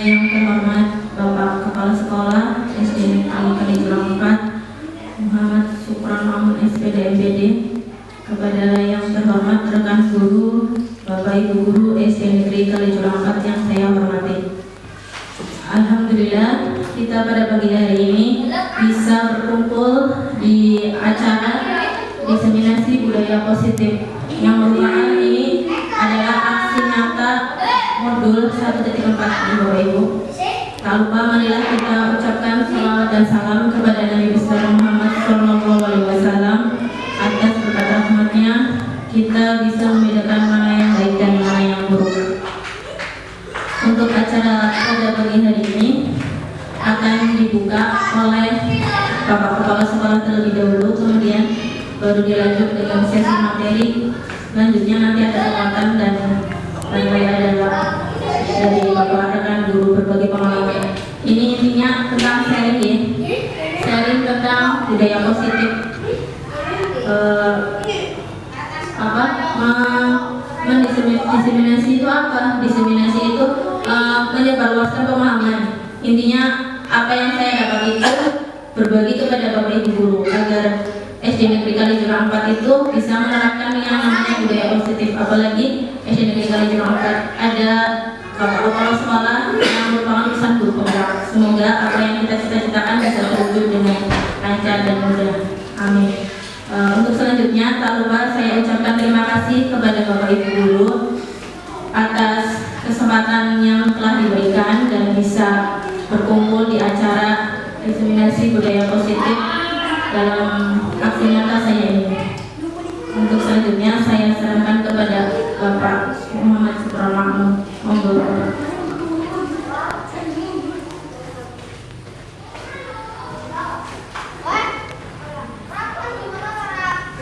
yang terhormat Bapak Kepala Sekolah SD Negeri Kalijulang 4 Muhammad Syukron Mamun SPD MPD, kepada yang terhormat rekan guru, Bapak Ibu Guru SD Negeri Kalijulang 4 yang saya hormati. Alhamdulillah, kita pada pagi hari ini bisa berkumpul di acara diseminasi budaya positif yang merupakan ini adalah aksi nyata modul 1.4 Bapak Ibu. Tak lupa marilah kita ucapkan salawat dan salam kepada Nabi besar Muhammad SAW. Atas berkat rahmatnya kita bisa membedakan mana yang baik dan mana yang buruk. Untuk acara pada pagi hari ini akan dibuka oleh Bapak Kepala Sekolah terlebih dahulu, kemudian baru dilanjut dengan sesi materi. Selanjutnya nanti ada penguatan dan adalah dari Bapak rekan guru berbagi pengalaman. Ini intinya tentang sharing ya, sharing tentang budaya positif. Diseminasi itu apa? Diseminasi itu menyebarluaskan pemahaman. Intinya apa yang saya dapat itu berbagi kepada Bapak Ibu guru agar SD Negeri Kalijulang 4 itu bisa menerapkan yang namanya budaya positif. Apalagi SD Negeri Kalijulang 4 ada Bapak Kepala Sekolah yang merupakan urusan guru penggerak. Semoga apa yang kita cita-citakan bisa terwujud dengan lancar dan mudah. Amin. Untuk selanjutnya, tak lupa saya ucapkan terima kasih kepada Bapak Ibu guru atas kesempatan yang telah diberikan dan bisa berkumpul di acara diseminasi budaya positif dalam aksi nyata saya ini. Untuk selanjutnya saya serahkan kepada Bapak Muhammad Syukron Mamun. Monggo.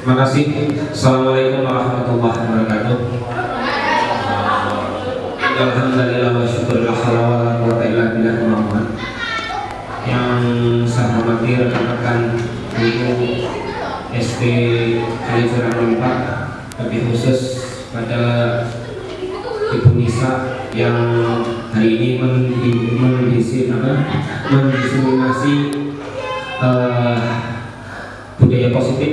Terima kasih. Assalamualaikum warahmatullahi wabarakatuh. Alhamdulillah wa syukurillah wa quwwata illa billah. Yang saya hormati rekan-rekan guru SD Kalijulang 4, lebih khusus pada Ibu Nisa yang hari ini mendiseminasi budaya positif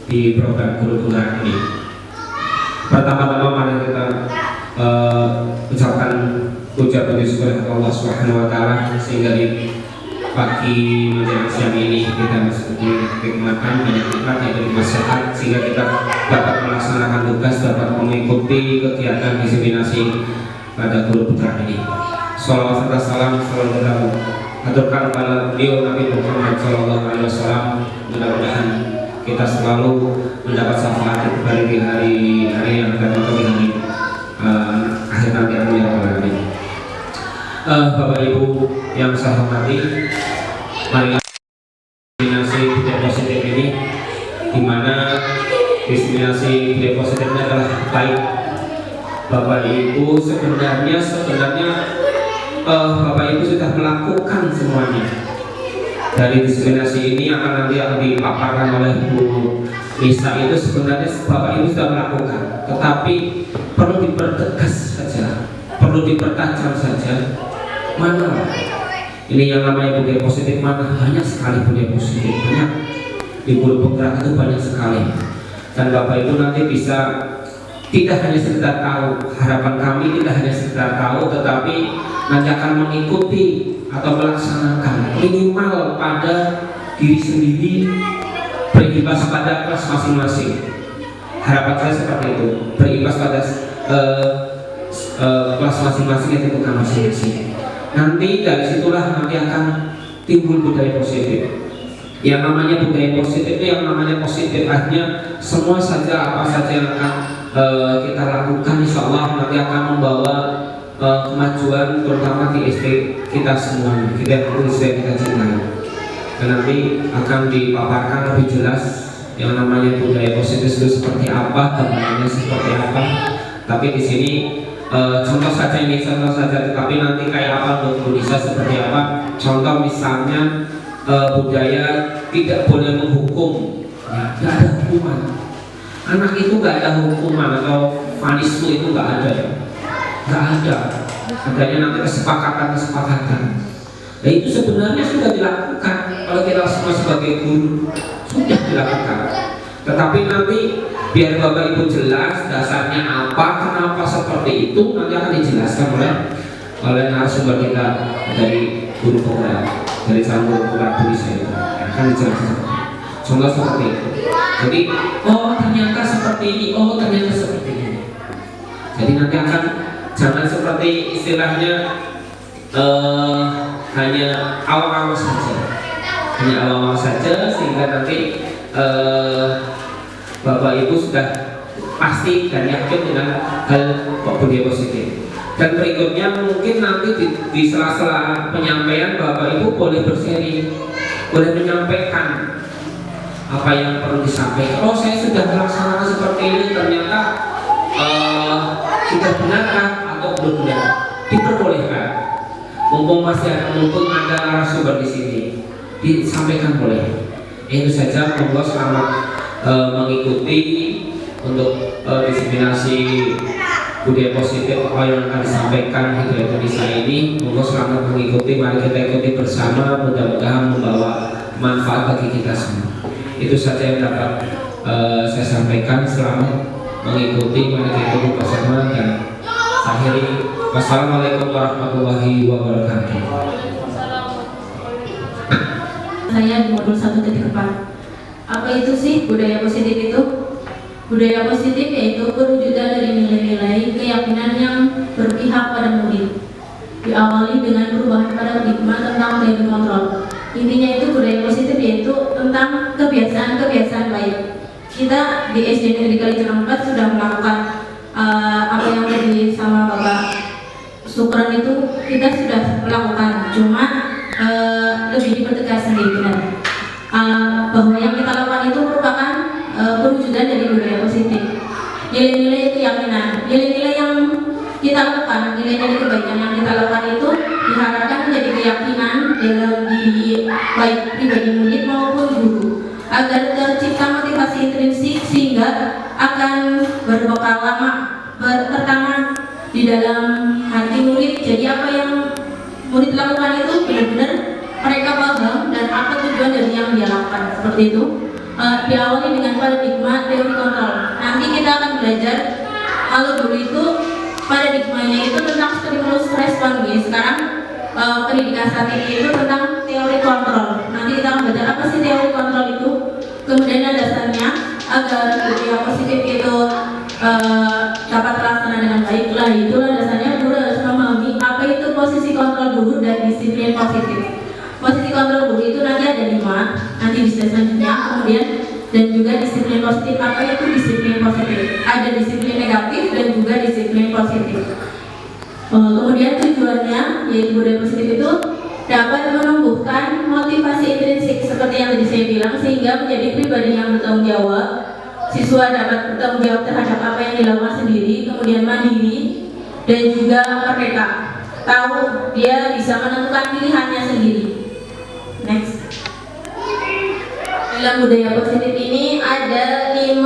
di program guru tunggal ini. Pertama-tama mari kita ucapkan ucapan syukur kepada Allah Subhanahu wa taala sehingga di pagi menjelang siang ini kita masih menikmati banyak nikmat yang bermanfaat sehingga kita dapat melaksanakan tugas, dapat mengikuti kegiatan diseminasi pada guru putra ini. Shalawat serta salam selalu kita aturkan kepada beliau Nabi Muhammad SAW. Mudah-mudahan kita selalu mendapat syafaat di hari yang akan datang di hari akhir nanti. Amin ya rabbal alamin. Bapak Ibu yang saya hormati, marilah diseminasi budaya positif ini, di mana diseminasi budaya positifnya adalah baik. Bapak Ibu sebenarnya Bapak Ibu sudah melakukan semuanya. Dari diseminasi ini akan dipaparkan oleh Bu Nisa itu sebenarnya Bapak Ibu sudah melakukan, tetapi perlu dipertegas saja, perlu dipertajam saja. Mana ini yang namanya budaya positif, mana banyak sekali budaya positif, banyak di guru penggerak itu banyak sekali. Dan Bapak Ibu nanti bisa tidak hanya sekedar tahu, harapan kami tidak hanya sekedar tahu, tetapi nanti akan mengikuti atau melaksanakan minimal pada diri sendiri, berimbas pada kelas masing-masing. Harapan saya seperti itu, berimbas pada kelas masing-masing yang ditentukan masing-masing. Nanti dari situlah nanti akan timbul budaya positif. Yang namanya budaya positif itu yang namanya positif artinya semua saja apa saja yang akan kita lakukan insya Allah nanti akan membawa kemajuan terutama di SD kita semuanya, kita yang kita cintai. Dan nanti akan dipaparkan lebih jelas yang namanya budaya positif itu seperti apa, gambarannya seperti apa. Tapi di sini contoh saja, tetapi nanti kayak apa untuk Indonesia seperti apa. Contoh misalnya budaya tidak boleh menghukum, ya, tidak ada hukuman. Anak itu nggak ada hukuman atau vanisme itu nggak ada, ya, nggak ada. adanya nanti kesepakatan. Nah itu sebenarnya sudah dilakukan oleh kita semua sebagai guru, sudah dilakukan. Tetapi nanti biar Bapak Ibu jelas dasarnya apa, kenapa seperti itu nanti akan dijelaskan oleh narasumber kita dari guru pokra, dari calon guru pokra Indonesia itu akan dijelaskan. Contoh seperti itu. Jadi oh ternyata seperti ini, oh ternyata seperti ini. Jadi nanti akan jangan seperti istilahnya hanya awal-awal saja, sehingga nanti Bapak Ibu sudah pasti dan yakin dengan hal budaya positif. Dan berikutnya mungkin nanti di sela-sela penyampaian Bapak Ibu boleh bersharing, boleh menyampaikan apa yang perlu disampaikan. Oh saya sudah melaksanakan seperti ini, ternyata sudah benarkah atau belum benar? Diperbolehkan. Mumpung ada narasumber di sini, disampaikan boleh. Itu saja. Monggo selamat mengikuti untuk diseminasi budaya positif apa yang akan disampaikan Hidayah Indonesia ini. Monggo selamat mengikuti. Mari kita ikuti bersama. Mudah-mudahan membawa manfaat bagi kita semua. Itu saja yang dapat saya sampaikan. Selamat mengikuti. Mari kita ikuti bersama dan akhiri. Wassalamualaikum warahmatullahi wabarakatuh. Saya di modul 1.4. Apa itu sih budaya positif itu? Budaya positif yaitu perwujudan dari nilai-nilai keyakinan yang berpihak pada murid. Diawali dengan perubahan paradigma tentang teori kontrol. Intinya itu budaya positif yaitu tentang kebiasaan-kebiasaan baik. Kita di SD Negeri Kalicerang 4 sudah melakukan apa yang tadi sama Bapak Sukron itu kita sudah melakukan, cuma lebih dipertegas sedikit bahwa yang kita lakukan itu merupakan perwujudan dari budaya positif. Nilai-nilai keyakinan, nilai-nilai yang kita lakukan, nilai-nilai kebaikan yang kita lakukan itu diharapkan menjadi keyakinan dalam diri baik pribadi murid maupun guru, agar tercipta motivasi intrinsik sehingga akan berbekal lama tertanam di dalam hati murid. Jadi apa yang murid lakukan itu benar-benar mereka paham dan apa tujuan dari yang dia lakukan. Seperti itu. Diawali dengan paradigma teori kontrol. Nanti kita akan belajar kalau dulu itu paradigmanya itu tentang stimulus respon. Sekarang pendidikan saat ini itu tentang teori kontrol. Nanti kita akan belajar apa sih teori kontrol itu, kemudian dasarnya agar budaya positif itu dapat terlaksana dengan baik. Lah itulah dasarnya guru harus memahami apa itu posisi kontrol guru dan disiplin positif. Posisi kontrol guru itu nanti ada 5, nanti bisa selanjutnya. Kemudian dan juga disiplin positif. Apa itu disiplin positif? Ada disiplin negatif dan juga disiplin positif. Kemudian tujuannya yaitu budaya positif itu dapat menumbuhkan motivasi intrinsik seperti yang tadi saya bilang, sehingga menjadi pribadi yang bertanggung jawab. Siswa dapat bertanggung jawab terhadap apa yang dilakukan sendiri, kemudian mandiri dan juga merdeka. Tahu dia bisa menentukan pilihannya sendiri. Next. Dalam budaya positif ini ada 6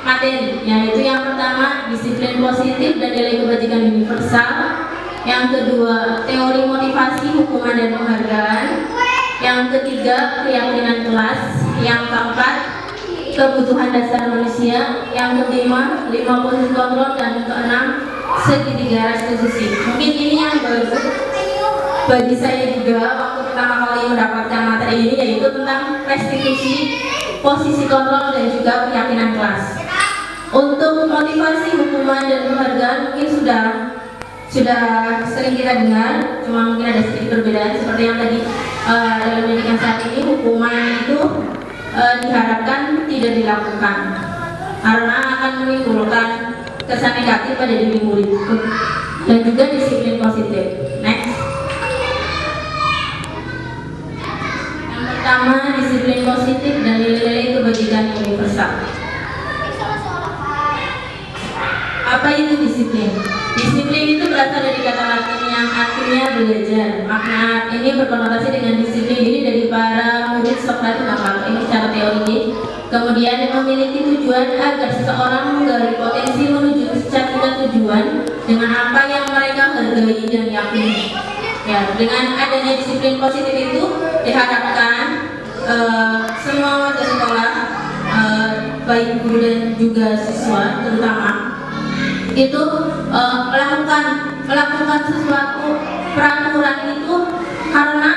materi, yaitu yang pertama disiplin positif dan nilai kebajikan universal, yang kedua teori motivasi, hukuman dan penghargaan, yang ketiga keyakinan kelas, yang keempat kebutuhan dasar manusia, yang kelima 5 posisi kontrol, dan keenam segitiga restitusi. Mungkin ini yang baru bagi saya juga waktu pertama kali mendapatkan materi ini, yaitu tentang restitusi, posisi kontrol dan juga keyakinan kelas. Untuk motivasi, hukuman dan penghargaan mungkin sudah sering kita dengar, cuma mungkin ada sedikit perbedaan. Seperti yang tadi dalam pendidikan saat ini, hukuman itu diharapkan tidak dilakukan karena akan menimbulkan kesan negatif pada diri murid, dan juga disiplin positif. Next. Yang pertama disiplin positif dan nilai-nilai kebajikan universal. Apa itu disiplin? Disiplin itu berasal dari kata Latin yang artinya belajar. Makna ini berkonotasi dengan disiplin diri dari para murid Socrates. Kalau ini secara teori. Kemudian memiliki tujuan agar seseorang menggali potensi menuju cita-cita tujuan dengan apa yang mereka hargai dan yakini. Ya, dengan adanya disiplin positif itu diharapkan semua warga sekolah, baik guru dan juga siswa terutama itu melakukan sesuatu peraturan itu karena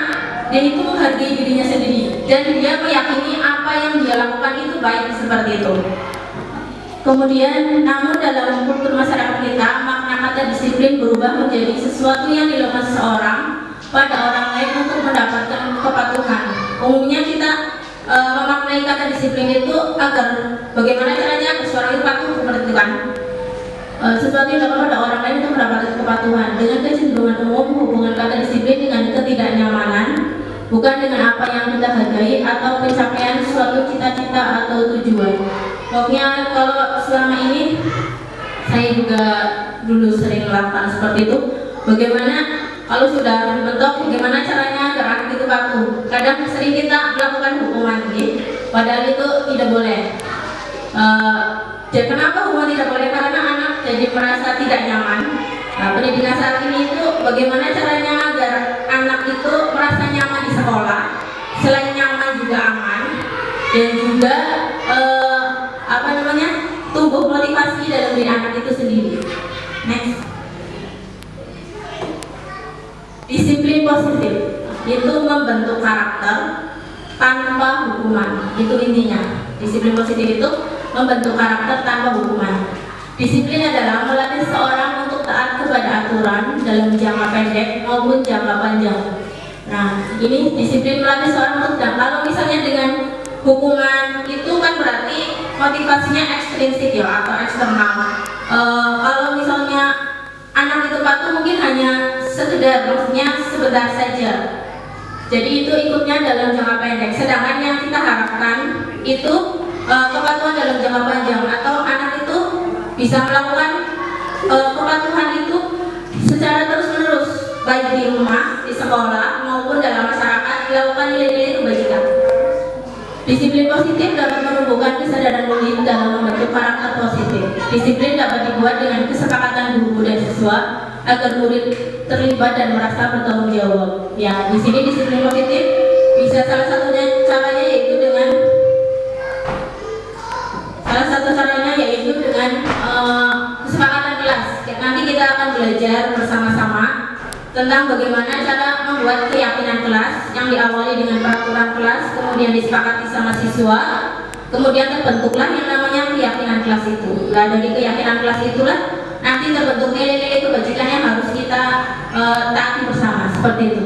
dia itu menghargai dirinya sendiri dan dia meyakini apa yang dia lakukan itu baik, seperti itu. Kemudian, namun dalam kultur masyarakat kita, makna kata disiplin berubah menjadi sesuatu yang dilakukan seseorang pada orang lain untuk mendapatkan kepatuhan. Umumnya kita memaknai kata disiplin itu agar bagaimana caranya agar seseorang itu patuh, seperti itu kan. Sesuatu yang dilakukan pada orang lain untuk mendapatkan kepatuhan. Dengan kecenderungan umum, hubungan kata disiplin dengan ketidaknyamanan, bukan dengan apa yang kita hargai atau pencapaian suatu cita-cita atau tujuan. Pokoknya kalau selama ini saya juga dulu sering melakukan seperti itu. Bagaimana kalau sudah mentok, bagaimana caranya agar anak itu patuh? Kadang sering kita melakukan hukuman, padahal itu tidak boleh. Jadi kenapa hukuman tidak boleh? Karena anak jadi merasa tidak nyaman. Pendidikan saat ini itu bagaimana caranya agar anak itu merasa nyaman di sekolah, selain nyaman juga aman, dan juga tumbuh motivasi dalam diri anak itu sendiri. Next, disiplin positif itu membentuk karakter tanpa hukuman. Itu intinya. Disiplin positif itu membentuk karakter tanpa hukuman. Disiplin adalah melatih seorang untuk taat kepada aturan dalam jangka pendek maupun jangka panjang. Nah, ini disiplin melatih seorang untuk taat. Kalau misalnya dengan hukuman itu kan berarti motivasinya ekstrinsik ya, atau eksternal. Kalau misalnya anak itu patuh mungkin hanya sekedar, maksudnya sebentar saja. Jadi itu ikutnya dalam jangka pendek. Sedangkan yang kita harapkan itu kepatuhan dalam jangka panjang, atau anak itu bisa melakukan kepatuhan itu secara terus-menerus, baik di rumah, di sekolah maupun dalam masyarakat, dilakukan nilai-nilai kebajikan. Disiplin positif dapat menumbuhkan kesadaran murid dalam membentuk karakter positif. Disiplin dapat dibuat dengan kesepakatan guru dan siswa agar murid terlibat dan merasa bertanggung jawab. Ya, di sini disiplin positif bisa salah satu caranya yaitu dengan kesepakatan kelas. Nanti kita akan belajar bersama-sama tentang bagaimana cara membuat keyakinan kelas yang diawali dengan peraturan kelas, kemudian disepakati sama siswa, kemudian terbentuklah yang namanya keyakinan kelas itu. Nah, dari keyakinan kelas itulah nanti terbentuk nilai-nilai kebajikan yang harus kita taati bersama, seperti itu.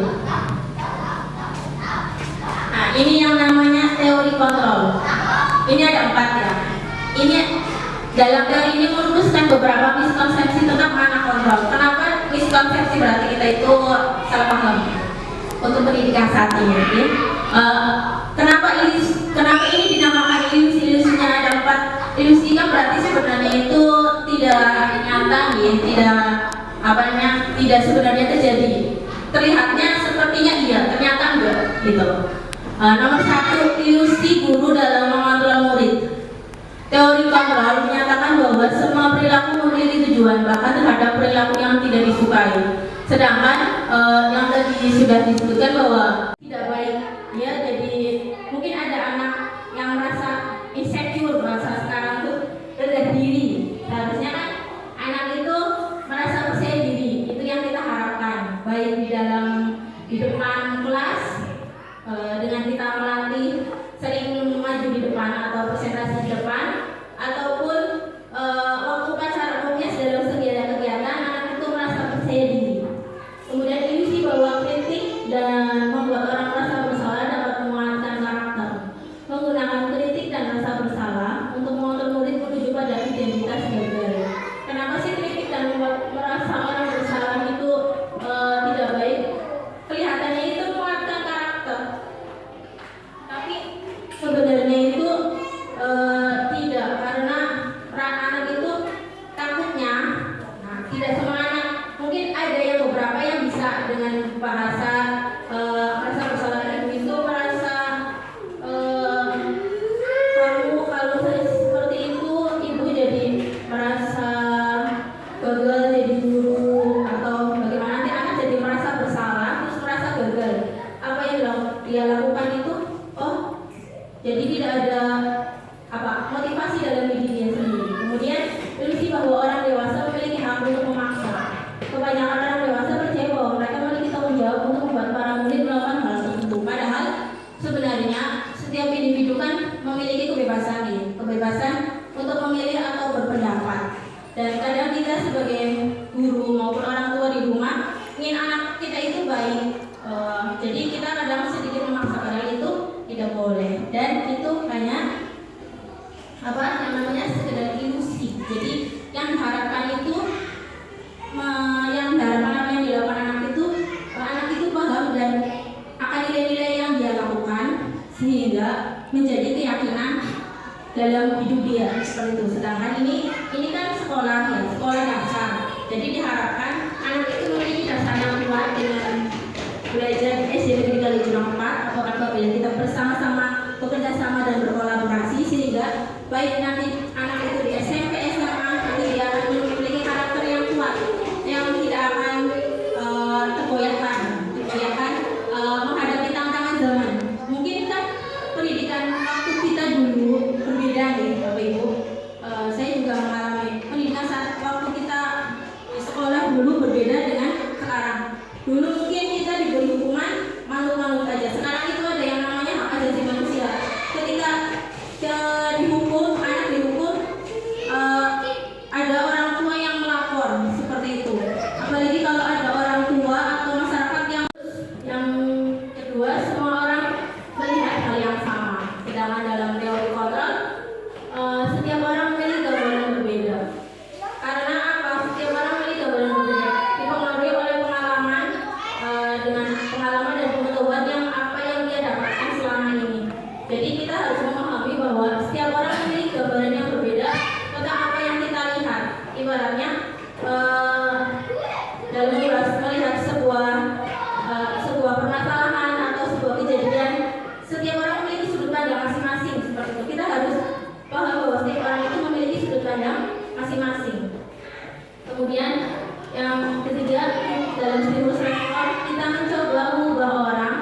Nah, ini yang namanya teori kontrol. Ini ada 4 ya. Ini dalam teori ini merumuskan beberapa miskonsepsi tentang makna kontrol. Kenapa miskonsepsi? Berarti kita itu salah paham untuk pendidikan saat ini. Kenapa ini dinamakan ilusi? Ilusinya ada 4. Ilusi kan berarti sebenarnya itu tidak nyata, tidak sebenarnya terjadi. Terlihatnya sepertinya iya, ternyata enggak, gitu. Nomor 1, ilusi guru dalam mengontrol murid. Teori kontrol menyatakan bahwa semua perilaku memiliki tujuan, bahkan terhadap perilaku yang tidak disukai. Sedangkan yang tadi sudah disebutkan bahwa tidak baik, ya. Jadi mungkin ada anak yang merasa insecure, bahasa sekarang tuh rendah diri. Harusnya kan anak itu merasa percaya diri. Itu yang kita harapkan, baik di depan kelas dengan kita melatih sering maju di depan atau presentasi di depan, ataupun waktu upacara umumnya dalam segala kegiatan anak itu merasa percaya diri. Kemudian ilusi bahwa kritik dan membuat dengan bahasa bersalah itu merasa kalau saya seperti itu ibu jadi merasa gagal jadi guru atau bagaimana, nanti anak jadi merasa bersalah terus merasa gagal. Apa yang dia lakukan itu jadi tidak ada motivasi dalam diri dia sendiri. Kemudian ilusi bahwa orang dewasa memiliki hak untuk memaksa. Kebanyakan orang dewasa percaya bahwa mereka memiliki tanggung jawab untuk membuat para murid melakukan hal tertentu. Padahal sebenarnya setiap individu kan memiliki kebebasan untuk memilih atau berpendapat. Dan kadang kita sebagai guru maupun orang tua di rumah ingin anak kita itu baik. Jadi kita kadang sedikit memaksa, padahal itu tidak boleh. Dan itu hanya yang namanya sekedar ilusi. Jadi yang diharapkan itu yang dilakukan anak itu paham dan akan nilai-nilai yang dia lakukan sehingga menjadi keyakinan dalam hidup dia seperti itu. Sedangkan ini kan sekolah dasar. Jadi diharapkan anak itu memiliki dasar yang kuat dengan belajar SD Negeri Kaliurang 4 atau apabila kita bersama-sama bekerja sama dan berkolaborasi sehingga baik nanti anak itu di SMP, SMA itu dia akan memiliki karakter yang kuat yang tidak akan tergoyahkan menghadapi tantangan zaman. Mungkin kan pendidikan waktu kita dulu berbeda nih Bapak Ibu. Saya juga mengalami pendidikan saat waktu kita di sekolah dulu berbeda dengan sekarang. Dulu mungkin kita diberi hukuman malu-malu saja. Sekarang itu ada yang namanya hak asasi manusia. Ketika anak dihukum, ada orang tua yang melapor seperti itu. Apalagi kalau ada orang tua atau masyarakat yang kedua, semua orang melihat hal yang sama. Sedangkan dalam teori kontrol, setiap orang memiliki gambaran berbeda. Karena apa? Setiap orang memiliki gambaran berbeda. Dipengaruhi oleh pengalaman dan pengetahuan yang dia dapatkan selama ini. Jadi kita harus memahami bahwa setiap orang memiliki gambaran yang berbeda tentang apa yang kita lihat. Ibaratnya dalam melihat sebuah permasalahan atau sebuah kejadian, setiap orang memiliki sudut pandang masing-masing seperti itu. Kita harus paham bahwa setiap orang itu memiliki sudut pandang masing-masing. Kemudian yang ketiga, dalam stimulus respon kita mencoba mengubah orang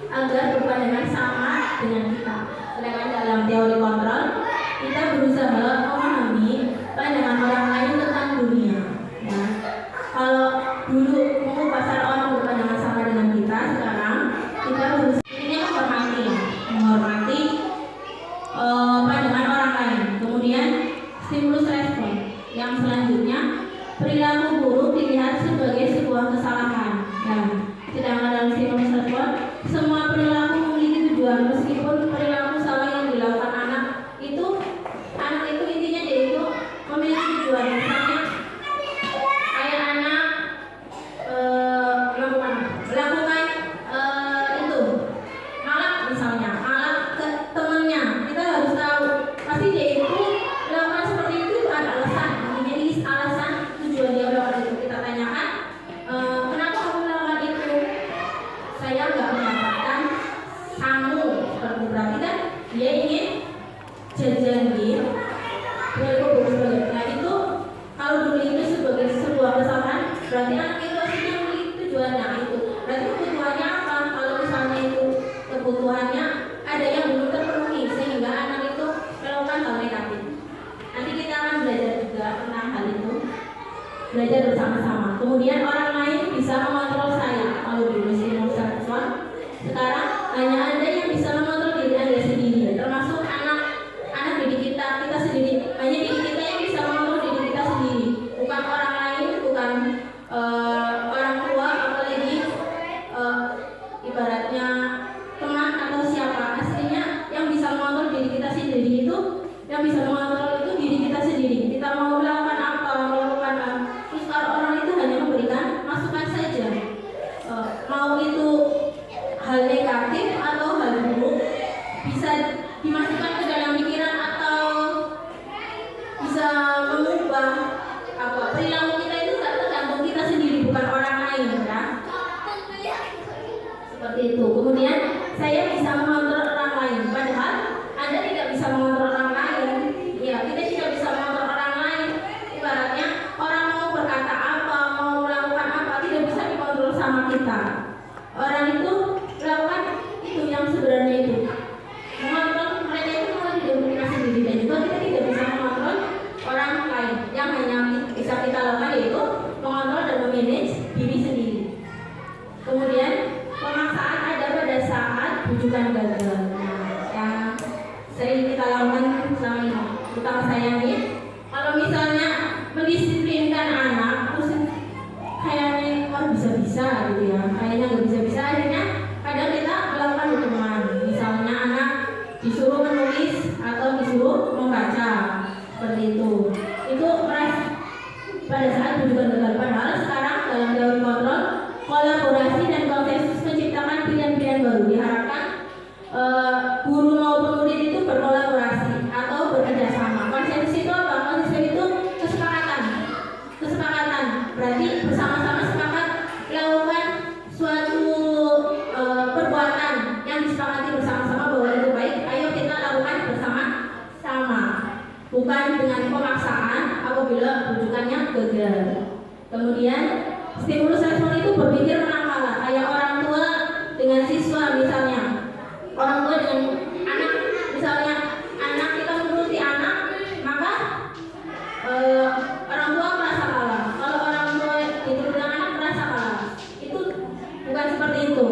agar berpandangan sama dengan kita. Sedangkan dalam teori kontrol kita berusaha memahami pandangan orang lain tentang dunia. Ya. Kalau dulu mengubah cara orang berpandangan sama dengan kita, sekarang kita berusaha menghormati pandangan orang lain. Kemudian stimulus respon yang selanjutnya, perilaku buruk dilihat sebagai sebuah kesalahan. Dan sedangkan dalam stimulus respon, semua perilaku memiliki tujuan. Meskipun perilaku salah yang dilakukan anak itu intinya dia itu memiliki tujuan. Misalnya kayak anak melakukan itu malak, misalnya malak ke temannya, kita harus tahu pasti dia itu melakukan seperti itu ada alasan. Intinya list alasan tujuan dia melakukan itu. Kita tanyakan, kenapa kamu melakukan itu? Saya nggak mendapatkan sangu, seperti berarti kan dia ingin jajan gitu. Nah itu kalau dulu itu sebagai sebuah kesalahan, berarti anak itu aslinya memiliki tujuan. Nah itu berarti kebutuhannya apa? Kalau misalnya itu kebutuhannya ada yang belum terpenuhi sehingga anak itu melakukan hal negatif. Nanti kita akan belajar juga tentang hal itu, belajar bersama-sama. Kemudian orang lain bisa mengontrol saya. Kalau dulu sih mau respon, sekarang hanya ada yang bisa mengontrol diri Anda sendiri, termasuk anak didik kita sendiri. Hanya diri kita yang bisa mengontrol diri kita sendiri, bukan orang lain, bukan orang tua, apalagi ibaratnya teman atau siapa. Aslinya yang bisa mengontrol diri kita sendiri itu, yang bisa mengontrol itu diri kita sendiri. Kita mau melakukan apa, terus kalau orang itu hanya memberikan masukan saja, mau itu hal negatif atau hal buruk bisa dimasukkan ke dalam pikiran atau bisa mengubah perilaku kita itu tergantung kita sendiri. sayangi. Kalau misalnya mendisiplinkan anak, terus kayaknya kok bisa-bisa gitu ya, kayaknya nggak bisa-bisa, akhirnya kadang kita melakukan hukuman. Misalnya anak disuruh menulis atau disuruh membaca seperti itu pada saat bukan gagal. Padahal sekarang dalam teori kontrol, kolaborasi dan konsensus menciptakan pilihan-pilihan baru. Diharapkan guru maupun murid itu berkolaborasi atau bekerja sama. Konsensus itu apa? Konsensus itu kesepakatan. Berarti bersama-sama sepakat melakukan suatu perbuatan yang disepakati bersama-sama bahwa itu baik. Ayo kita lakukan bersama-sama, bukan dengan pemaksaan apabila rujukannya gagal. Kemudian stimulus respon itu berpikir menang kalah, kayak orang tua dengan siswa misalnya. Orang tua dengan anak, misalnya anak kita menuruti anak, maka orang tua merasa kalah. Kalau orang tua dituruti anak merasa kalah. Itu bukan seperti itu.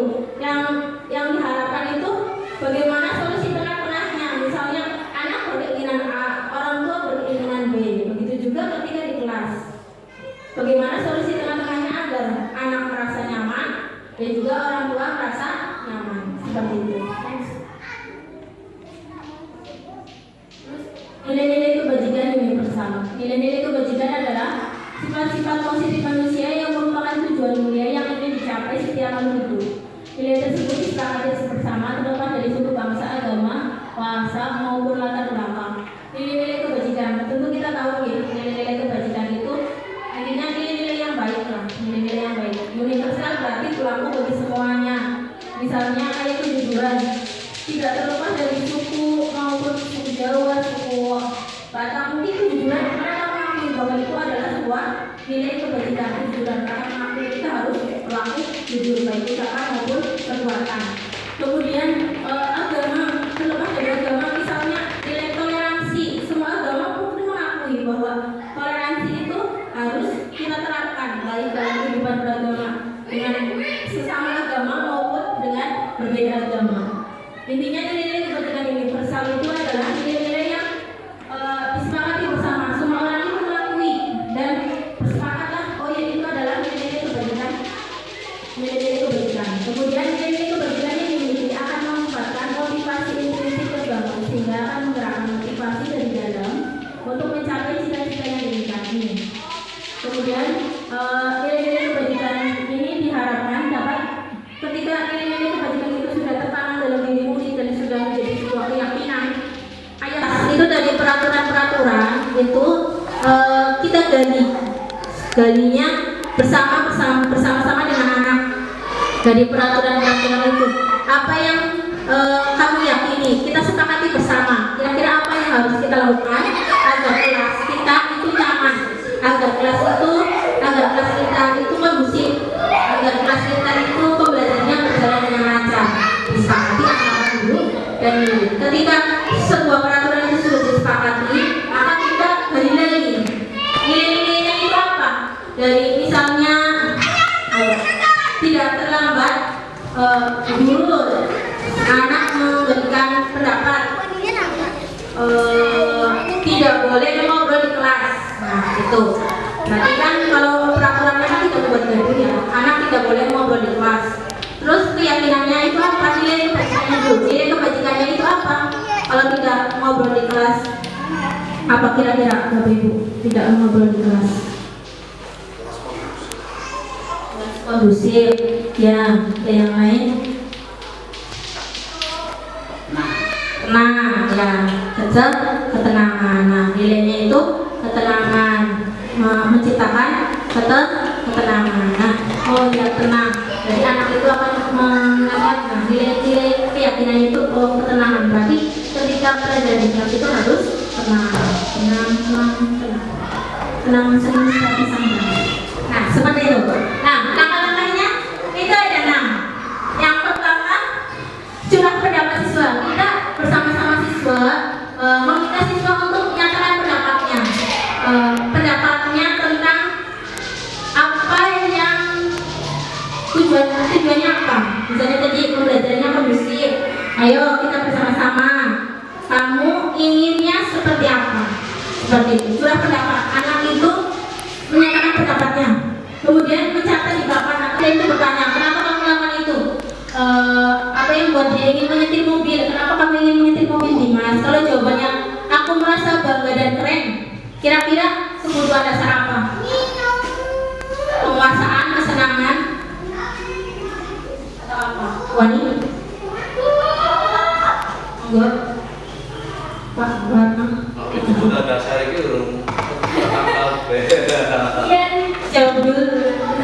Yang diharapkan itu bagaimana solusi tengah-tengahnya. Misalnya anak berkeinginan A, orang tua berkeinginan B. Begitu juga ketika di kelas. Bagaimana solusi tengah-tengahnya agar anak merasa nyaman dan juga orang tua merasa nyaman. Seperti itu. Nilai-nilai kebajikan ini bersama. Nilai-nilai kebajikan adalah sifat-sifat positif manusia yang merupakan tujuan mulia yang ingin dicapai setiap makhluk hidup. Nilai tersebut disepakati bersama terlepas dari suku, bangsa, agama, bahasa maupun latar belakang. Nilai-nilai kebajikan, tentu kita tahu ya, nilai-nilai kebajikan itu artinya nilai-nilai yang baik lah, nilai-nilai yang baik. Universal berarti berlaku bagi semuanya. Misalnya kayak kejujuran, tidak terlepas dari suku maupun suku Jawa, suku Batak. Mungkin kejujuran mereka mengakui bahwa itu adalah sebuah nilai kebajikan. Kejujuran karena mengakui kita harus berlaku jujur baik ucapan maupun perbuatan. Kemudian agama, terlepas dari agama, misalnya nilai toleransi. Semua agama pun mengakui bahwa toleransi itu harus kita terapkan baik dalam kehidupan beragama dengan sesama agama maupun dengan berbeda agama. Intinya nilai-nilai kebajikan universal itu adalah nilai-nilai yang disepakati bersama. Semua orang itu mengakui dan bersepakatlah, oh ya itu adalah nilai-nilai kebajikan. Kemudian nilai-nilai kebajikan yang dimiliki akan memanfaatkan motivasi intrinsik terbangun sehingga akan menggerakkan motivasi dari dalam untuk mencapai cita-cita yang diinginkan. Kemudian nilai-nilai kebajikan ini diharapkan dapat ketika nilai-nilai kebajikan itu sudah tertanam dalam dirimu dan sudah menjadi sebuah keyakinan. Itu dari peraturan-peraturan itu kita galinya bersama-sama dengan anak. Dari peraturan-peraturan itu apa yang kamu yakini, kita sepakati bersama. Kira-kira apa yang harus kita lakukan agar kelas kita itu nyaman, agar kelas kita itu kondusif, agar kelas kita itu pembelajarannya berjalan dengan lancar. Disepakati antara guru dan murid. Ketika sebuah peraturan itu sudah disepakati, maka kita gali lagi nilai-nilainya itu apa. Dari misalnya tidak terlambat guru anak memberikan pendapat, tidak boleh ngobrol di kelas. Nah itu berarti kan kalau peraturannya kan tidak buat gaduh ya, anak tidak boleh ngobrol di kelas. Terus keyakinannya itu apa? Nilai kebajikannya itu apa? Kalau tidak ngobrol di kelas, apa kira-kira Bapak Ibu? Tidak ngobrol di kelas, kondusif ya. Yang lain tenang ya, ketenangan. Nah nilainya itu ketenangan, menciptakan ketenangan. Nah oh ya tenang, jadi anak itu akan mendapat nilai-nilai keyakinan itu ketenangan. Berarti ketika belajar di kelas itu harus tenang, sering santai. Nah seperti itu. Nah langkah-langkahnya itu ada 6. Yang pertama, curah pendapat siswa. Kita bersama-sama siswa meminta siswa untuk menyatakan pendapatnya tentang apa yang tujuannya apa. Misalnya tadi pembelajarannya kondusif, ayo kita bersama-sama, kamu inginnya seperti apa. seperti itu. Curah pendapat, anak itu menyatakan pendapatnya, kemudian mencatat di papan, dia itu bertanya, kenapa kamu melakukan itu? Apa yang buat dia ingin menyetir mobil? Kenapa kamu ingin menyetir mobil, Dimas? Kalau jawabannya, aku merasa bangga dan keren, kira-kira kebutuhan dasar apa? Penguasaan, kesenangan, atau apa? Wanita? Enggak. Pak, warna. Kebutuhan dasar itu belum Iya, jawab dulu.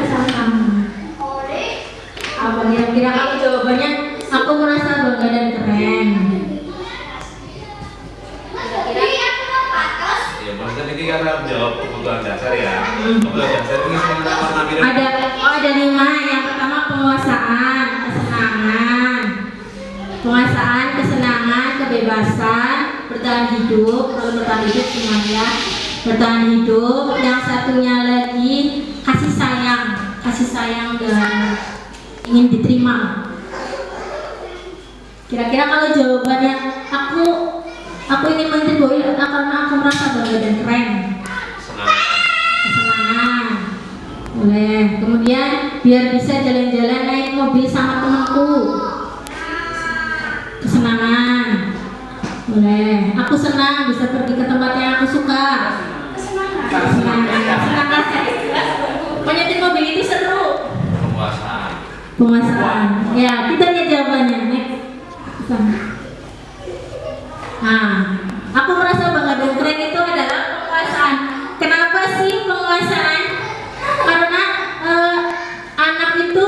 Sama-sama. Apa kira-kira kalau jawabannya? Aku merasa bangga dan keren. Ya maksudnya ini karena menjawab kebutuhan dasar ya. Kebutuhan dasar ini sebenarnya ngambil Ada 5. Yang pertama penguasaan, kesenangan. Penguasaan, kesenangan, kebebasan, bertahan hidup. Kalau bertahan hidup gimana ya? Bertahan hidup. Yang satunya lagi kasih sayang dan ingin diterima. Kira-kira kalau jawabannya aku ingin menjadi boy karena aku merasa bangga dan keren. Kesenangan. Boleh. Kemudian biar bisa jalan-jalan naik mobil sama temanku. Kesenangan. Boleh. Aku senang bisa pergi ke tempat yang aku suka. Kesenangan. Menyetir mobil itu seru. Penguasaan. Ya, kita lihat jawabannya. Next. Nah, aku merasa bangga dan keren itu adalah penguasaan. Kenapa sih penguasaan? Karena anak itu,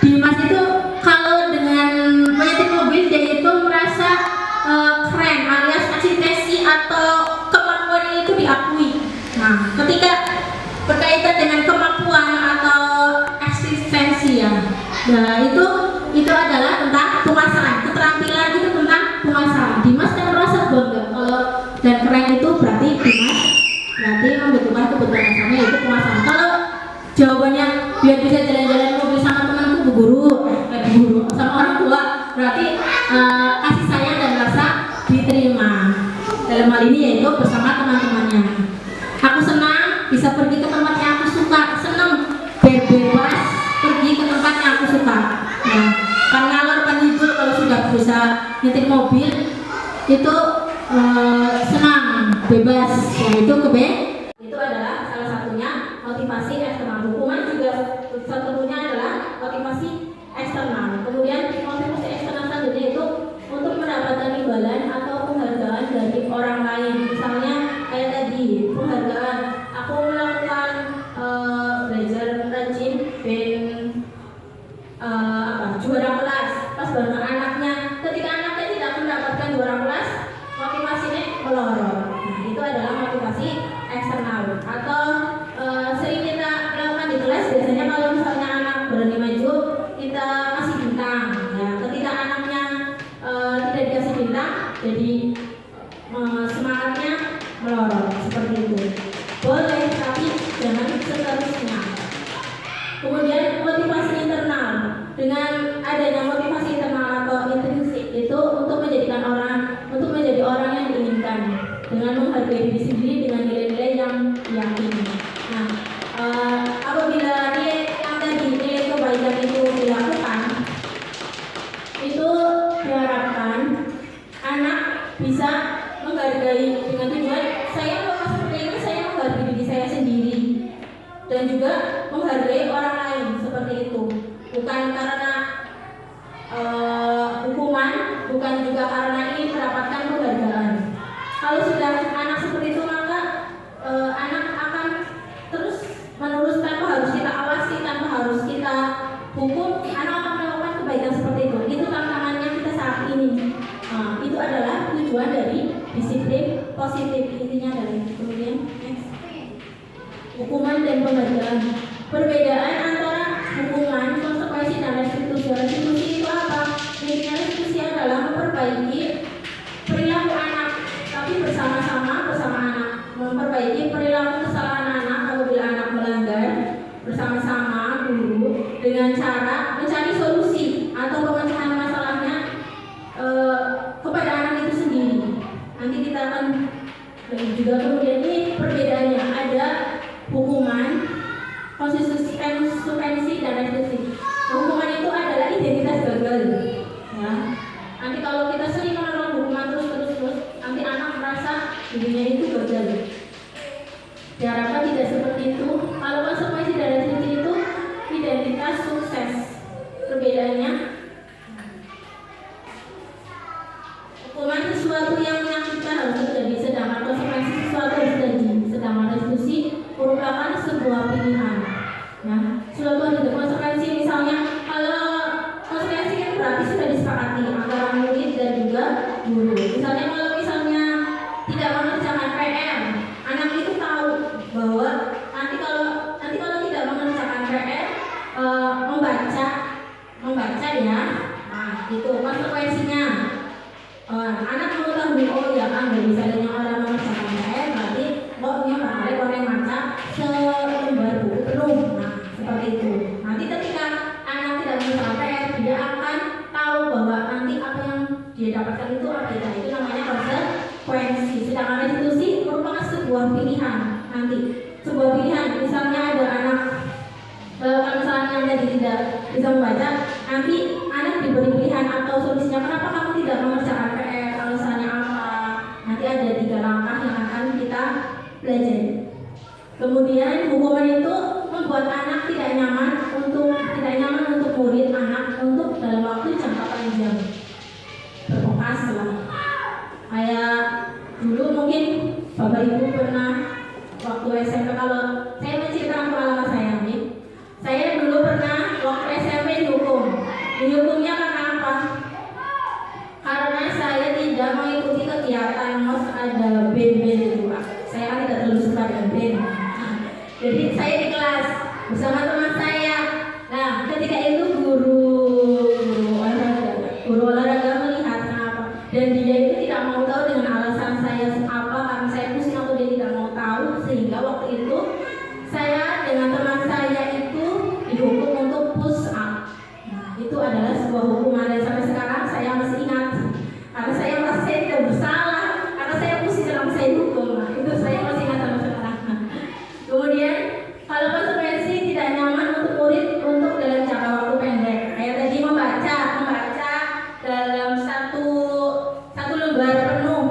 Dimas itu kalau dengan menyetir mobil dia itu merasa keren, alias eksistensi atau kemampuan itu diakui. Nah, ketika berkaitan dengan kemampuan atau eksistensi ya, nah itu adalah tentang penguasaan, keterampilan itu tentang penguasaan. Dimas kan merasa bangga kalau dan keren itu berarti Dimas membutuhkan kebutuhan dasarnya yaitu penguasaan. Kalau jawabannya biar bisa jalan-jalan mobil sama temanku bu guru sama orang tua, berarti kasih sayang dan rasa diterima. Dalam hal ini yaitu bersama teman-temannya. Aku senang bisa pergi ke tempat yang aku suka, senang bebas pergi ke tempat yang aku suka. Nah, kan ngalor kan hibur kalau sudah bisa nyetir mobil itu senang bebas, ya itu itu adalah salah satunya motivasi eksternal. Hukuman juga satunya adalah motivasi eksternal. Kemudian motivasi eksternal selanjutnya itu untuk mendapatkan imbalan atau penghargaan dari orang lain. Misalnya kayak tadi penghargaan, aku melakukan belajar rajin dan juara kelas pas bareng anaknya. Ketika anaknya tidak mendapatkan juara kelas, motivasinya melorot. Nah, itu adalah motivasi eksternal. Atau sering kita lakukan di kelas, biasanya kalau misalnya anak berani maju, kita kasih bintang. Ya, ketika anaknya tidak dikasih bintang, jadi semangatnya melorot seperti itu. Boleh, tapi jangan seterusnya. Kemudian motivasi internal. Dengan adanya motivasi internal atau intrinsik itu untuk menjadi orang yang diinginkan, dengan menghargai diri sendiri dengan nilai-nilai yang diyakini. Nah, apabila nilai kebaikan itu dilakukan, itu diharapkan anak bisa menghargai dengan tujuan saya melakukan seperti ini, saya menghargai diri saya sendiri dan juga menghargai orang lain seperti itu. Bukan karena hukuman, bukan juga karena ingin mendapatkan penghargaan. Kalau sudah anak seperti itu, maka anak akan terus menerus tanpa harus kita awasi, tanpa harus kita hukum, anak akan melakukan kebaikan seperti itu. Itu tantangannya kita saat ini. Itu adalah tujuan dari disiplin positif, intinya dari kemudian next. Hukuman dan penghargaan. Perbedaan antara hukuman, konsekuensi dan restitusi. Restitusi itu apa? Intinya restitusi adalah memperbaiki perilaku anak, tapi bersama anak, memperbaiki perilaku kesalahan anak apabila anak melanggar bersama-sama dulu dengan cara mencari solusi atau pemecahan masalahnya kepada anak itu sendiri. Nanti kita akan Dan juga kemudian ini perbedaannya ada hukuman, konsekuensi dan restitusi. Hukuman itu adalah identitas gagal. Ya. Nanti kalau kita sering menerima hukuman terus, nanti anak merasa dirinya itu gagal. Diharapkan tidak seperti itu. Kalau konsekuensi dan restitusi itu identitas sukses. Perbedaannya, hukuman sesuatu yang menyakitkan harus terjadi, sedangkan konsekuensi sesuatu harus terjadi. Sedangkan restitusi merupakan sebuah pilihan. Ya, suatu ada konsekuensi, misalnya kalau konsekuensi kan berarti sudah disepakati antara murid dan juga guru. Misalnya kalau tidak mengerjakan PR, anak itu tahu bahwa nanti kalau tidak mengerjakan PR, membaca ya, nah itu konsekuensinya. Anak mengetahui, oh ya kan nggak bisa adanya orang mengerjakan PR, berarti pokoknya bakal orang baca selembar buku penuh. Nah seperti itu. Nanti ketika anak tidak mengerjakan PR, dia akan tahu bahwa nanti apa yang dia dapatkan itu apa ya, itu namanya konsekuensi. Sedangkan restitusi merupakan sebuah pilihan. Nanti sebuah pilihan, misalnya ada anak kalau misalnya tadi tidak bisa membaca, nanti anak diberi pilihan atau solusinya, kenapa kamu tidak mengerjakan PR, alasannya apa. Nanti ada 3 langkah yang akan kita pelajari. Kemudian hukuman itu membuat anak tidak nyaman untuk murid anak untuk dalam waktu jangka panjang, berbekas lah. Kayak dulu mungkin Bapak Ibu pernah waktu SMP, kalau saya menceritakan pengalaman saya nih, saya dulu pernah waktu SMP dihukumnya karena apa? Karena saya tidak mengikuti kegiatan MOS, ada band-band itu Pak. Saya kan tidak terlalu suka dengan band. Jadi saya di kelas bersama teman saya. Nah ketika itu guru olahraga melihat kenapa, dan dia itu tidak mau tahu dengan alasan saya apa, karena saya pusing atau dia tidak mau tahu, sehingga waktu itu saya dengan teman saya itu dihukum untuk push up. Nah, itu adalah sebuah hukuman dan sampai sekarang saya masih ingat, karena saya merasa saya tidak bersalah karena saya pusing dalam saya hukum. Nah, itu saya masih ingat sampai sekarang. Kemudian kalau konsekuensi tidak nyaman untuk murid untuk dalam jangka waktu pendek, kayak tadi membaca dalam satu lembar penuh.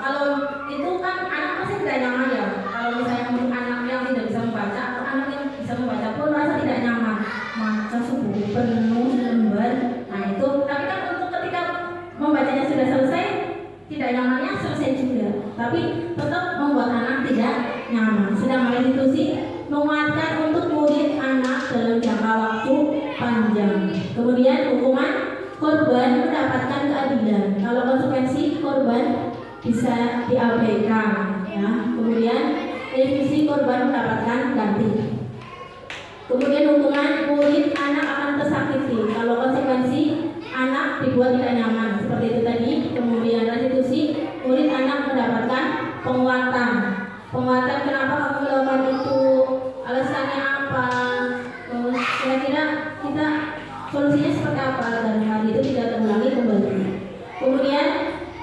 Kalau itu kan anak pasti tidak nyaman ya. Kalau misalnya anak yang tidak bisa membaca atau anak yang bisa membaca pun merasa tidak nyaman, baca sebuku penuh lembar. Nah itu, tapi kan untuk ketika membacanya sudah selesai, tidak nyamannya selesai juga, tapi tetap membuat anak tidak nyaman. Sedangkan restitusi menguatkan untuk murid anak dalam jangka waktu panjang. Kemudian hukuman, korban mendapatkan keadilan. Kalau konsekuensi, korban bisa diabaikan ya. Kemudian restitusi, korban mendapatkan ganti. Kemudian hukuman, murid anak akan tersakiti. Kalau konsekuensi, anak dibuat tidak nyaman seperti itu tadi. Kemudian restitusi, murid anak mendapatkan penguatan. Kenapa kamu melakukan itu, alasannya apa, kira-kira kita solusinya seperti apa agar hal itu tidak terulangi kembali. Kemudian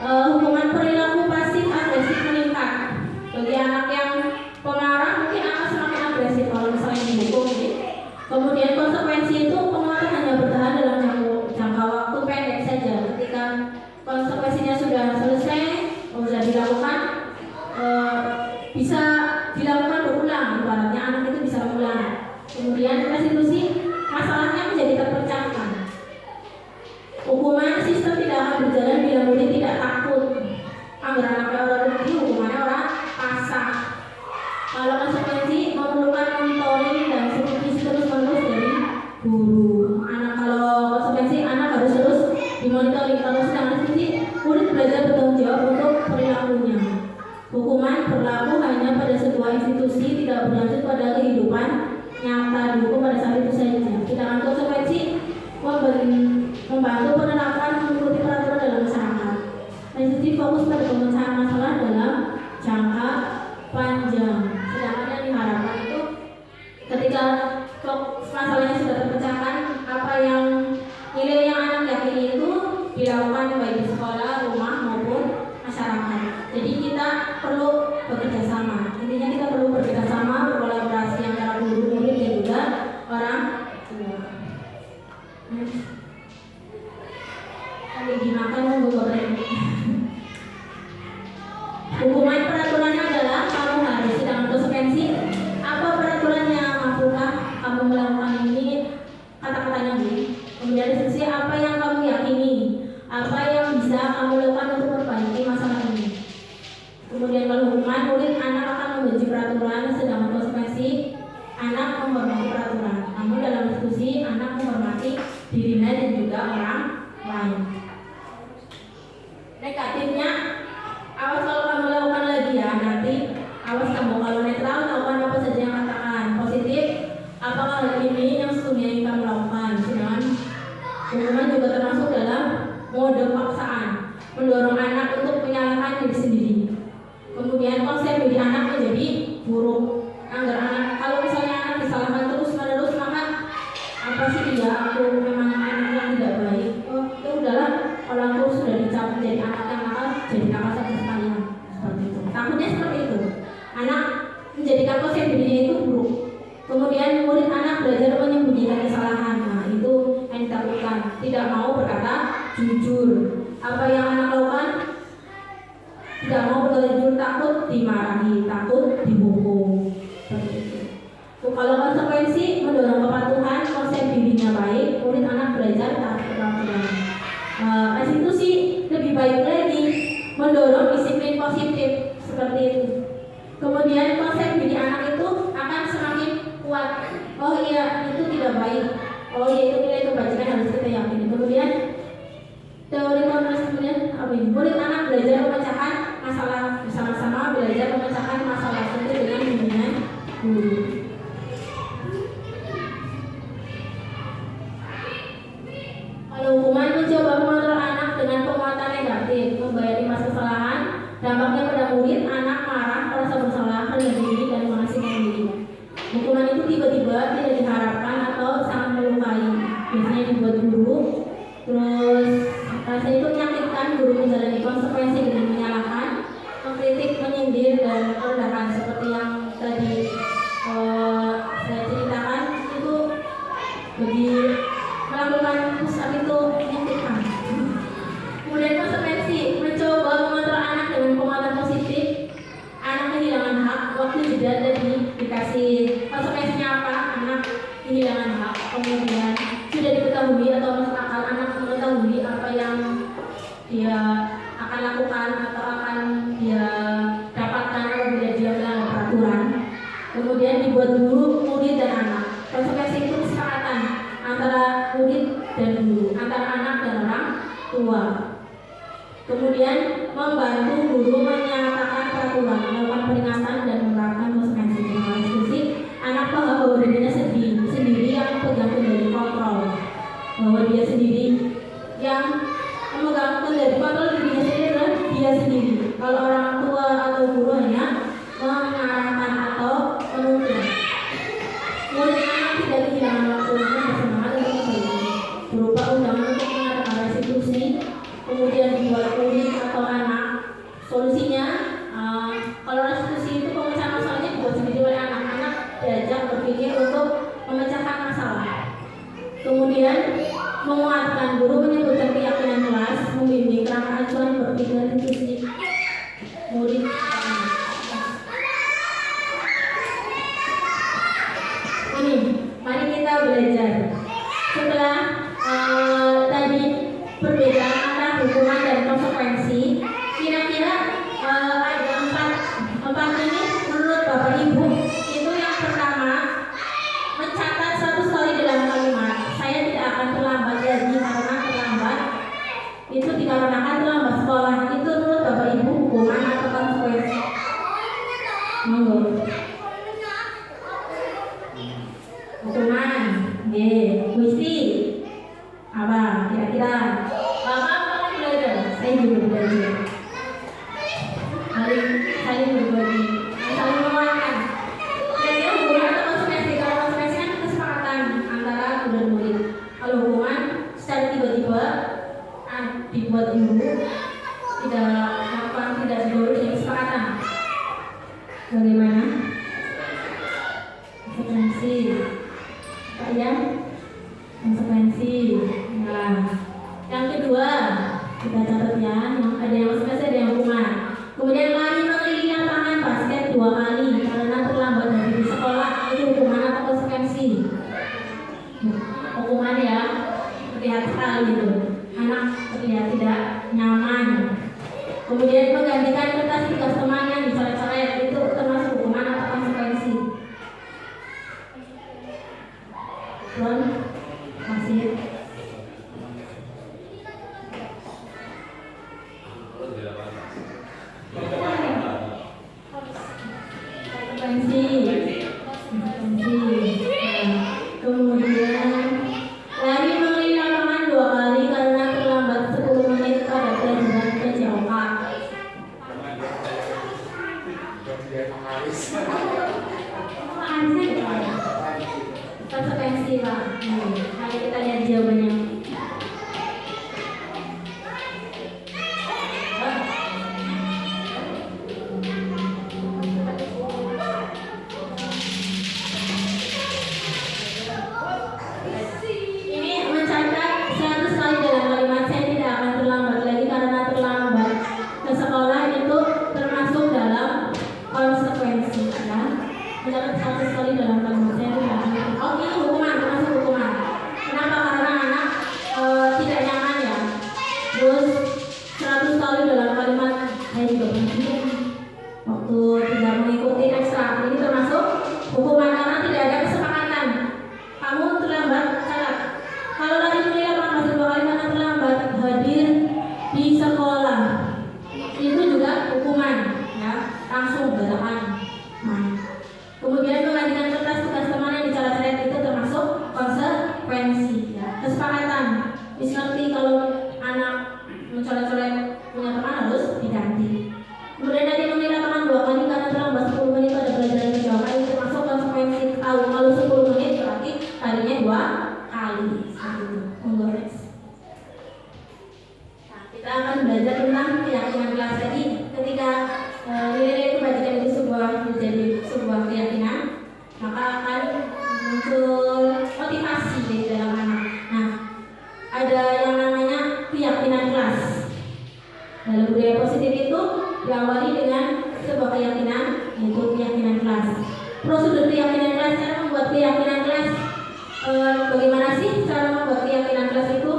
hukuman perilaku pasif agresif meningkat. Bagi anak yang pemarah mungkin akan semakin agresif kalau misalnya dihukum. Kemudian konsekuensi itu penguatan hanya bertahan dalam jangka waktu pendek saja. Ketika konsekuensinya sudah selesai, sudah dilakukan, bisa dilakukan berulang. Ibaratnya anak itu bisa mengulang. Kemudian restitusi, masalahnya menjadi terpecahkan. Hukuman sistem tidak akan berjalan bila murid tidak takut. Agar anaknya orang rugi, hukumannya orang pasang. Kalau konsekuensi memerlukan monitoring dan supervisi terus-menerus dari guru. Kalau konsekuensi anak harus terus dimonitoring. Kalau sedang restitusi, murid belajar bertanggung jawab untuk perilakunya. Hukuman berlaku hanya pada sebuah institusi, tidak berlanjut pada kehidupan nyata, dihukum pada saat itu saja. Sedangkan konsekuensi membantu penerapan mengikuti peraturan dalam masyarakat. Restitusi fokus pada pemecahan masalah dalam jangka panjang. Sedangkan yang diharapkan itu ketika masalahnya sudah terpecahkan, apa yang nilai yang anak yakini itu dilakukan baik di sekolah, rumah maupun masyarakat. Jadi kita perlu Kali dimakan nunggu goreng. Hukuman peraturannya adalah kamu harus dengan konsekuensi. Apa peraturannya? Mampukah kamu melakukan ini? Kata-katanya gini. Kemudian diskusi apa yang kamu yakini, apa yang bisa kamu lakukan untuk memperbaiki masalah ini. Kemudian kalau hukuman, murid anak akan membenci peraturan, sedangkan konsekuensi anak menghormati peraturan. Namun dalam diskusi anak menghormati dirinya dan juga orang lain. Negatifnya, awas kalau kamu lakukan lagi ya, nanti awas kamu. Kalau netral, lakukan apa saja yang katakan. Positif, apakah hal ini yang sesungguhnya yang kamu lakukan. Sedangkan hukuman juga termasuk dalam mode paksaan, mendorong anak untuk menyalahkan diri sendiri. Kemudian konsep diri anak menjadi buruk. Agar anak, kalau misalnya anak disalahkan terus menerus, maka apa sih dia, aku memang anak yang tidak baik. Oh, itu udahlah, kalau aku sudah dicap menjadi anak yang nakal, jadi nakal saja sekalian. Seperti itu. Takutnya seperti itu. Anak menjadikan konsep dirinya itu buruk. Kemudian murid anak belajar menyembunyikan kesalahan. Nah, itu yang ditakutkan. Tidak mau berkata jujur. Apa yang anak lakukan? Tidak mau berkata jujur, takut dimarahi, takut dihukum. Seperti itu. Kalau konsekuensi mendorong kepatuhan, konsep dirinya baik, murid anak belajar taat peraturan. Itu sih lebih baik lagi, mendorong disiplin positif seperti itu. Kemudian konsep diri anak itu akan semakin kuat. Oh iya, itu tidak baik. Oh iya, itu nilai kebajikan harus kita yakini. Kemudian teori kontras, kemudian apa ini? Murid anak belajar memecahkan masalah bersama-sama, belajar memecahkan masalah itu dengan bimbingan guru. Kalau hukuman, mencoba mengontrol anak dengan penguatan negatif, membayari masa kesalahan, dampaknya pada murid, anak marah, merasa bersalah, rendah diri dan mengasingkan diri. Hukuman itu tiba-tiba tidak diharapkan atau sangat melukai. Biasanya dibuat guru, terus rasanya itu menyakitkan. Guru menjalani konsekuensi dengan menyalahkan, mengkritik, menyindir dan merendahkan seperti yang tadi saya ceritakan. Itu bagi melakukan pusat itu menyakitkan. Kemudian konsekuensi, mencoba mengontrol anak dengan penguatan positif. Anak kehilangan hak, waktu jeda tadi dikasih konsekuensinya apa? Anak kehilangan hak. Kemudian sudah diketahui atau masuk akal, anak mengetahui apa yang dia akan lakukan atau akan dia dapatkan apabila dia melanggar peraturan. Kemudian dibuat guru, murid dan anak. Konsekuensi itu kesepakatan antara murid dan guru, antara anak dan orang tua. Kemudian membantu guru menyatakan peraturan, melakukan peringatan dan menerapkan konsekuensi. Dengan diskusi, anak paham bahwa dirinya sendiri yang pegang kendali kontrol, bahwa dia sendiri yang memegang kendali kontrol dirinya sendiri adalah dia sendiri. Kalau orang tua atau guru hanya mengarahkan atau menuntun. Murid anak tidak kehilangan waktunya bersemangat untuk memperbaiki, berupa undangan untuk mengadakan restitusi. Kemudian dibuat murid atau anak. Solusinya, kalau restitusi itu pemecahan masalahnya dibuat sendiri oleh anak-anak, diajak berpikir untuk memecahkan masalah. Kemudian menguatkan, guru menyebutkan keyakinan kelas, membimbing kerangka acuan berpikir restitusi murid. Ini, mari kita belajar. Setelah tadi perbedaan antara hukuman dan konsekuensi, kira-kira ada empat ini menurut Bapak Ibu. Itu yang pertama, mencatat satu story dalam kalimat. Saya tidak akan terlambat lagi karena terlambat itu dikarenakan terlambat sekolah. Itu menurut Bapak Ibu hukuman atau konsekuensi? Monggo. Hukuman, mesti apa kira-kira? Bapak mau belajar, saya juga belajar. Mari saling berbagi, saling menguatkan. Kira-kira hukuman atau konsekuensi? Kalau konsekuensi kan kesepakatan antara guru dan murid. Kalau hukuman secara tiba-tiba dibuat guru, tidak didorong dari kesepakatan. Bagaimana? Konsekuensi. Pak Yan? konsekuensi. Nah, yang kedua kita catat ya, yang ada yang konsekuensi ada yang hukuman. Kemudian lari mengelilingi lapangan basket 2 kali karena terlambat dari sekolah, itu hukuman atau konsekuensi? Hukuman ya, terlihat sekali itu anak terlihat tidak nyaman. Kemudian menggantikan kertas tugas teman yang dicoret-coret, itu termasuk hukuman atau konsekuensi? Tuan masih konsekuensi. Kemudian lari mengelilingi lapangan 2 kali karena terlambat 10 menit pada pelajaran PJOK. Konsekuensi Pak. Mari kita lihat jawabannya. Ini mencatat 100 kali dalam kalimat saya tidak akan terlambat lagi karena terlambat ke sekolah, itu termasuk dalam konsekuensi ya. Mencatat 100 kali dalam kalimat saya tidak akan terlambat. Oh, ini hukuman, termasuk hukuman. Kenapa? Karena anak tidak nyaman ya. Terus 100 kali dalam kalimat saya juga pernah waktu tidak mengikuti ekstra, ini termasuk hukuman karena tidak ada kesepakatan. Kamu terlambat, catat. Kalau lari melihat masuk 2 kali karena terlambat hadir di sekolah, itu juga hukuman ya, langsung dadakan. Nah, kemudian menggantikan kertas tugas teman yang dicoret-coret, itu termasuk konsekuensi ya. Kesepakatan, misalnya kalau anak mencoret-coret punya teman harus diganti. Kemudian tadi mengira teman 2 kali karena terlambat 10 menit pada pelajaran PJOK, itu termasuk konsekuensi. Kalau 10 menit berarti harinya 2 kali. Seperti itu. Monggo next. Nah, kita akan belajar tentang keyakinan kelas. Jadi ketika nilai kebajikan itu menjadi sebuah keyakinan, maka akan muncul motivasi di dalam anak. Nah, ada yang namanya keyakinan kelas. Dalam budaya positif itu diawali dengan sebuah keyakinan, yaitu keyakinan kelas. Prosedur keyakinan kelas, cara membuat keyakinan kelas, bagaimana sih cara membuat keyakinan kelas itu?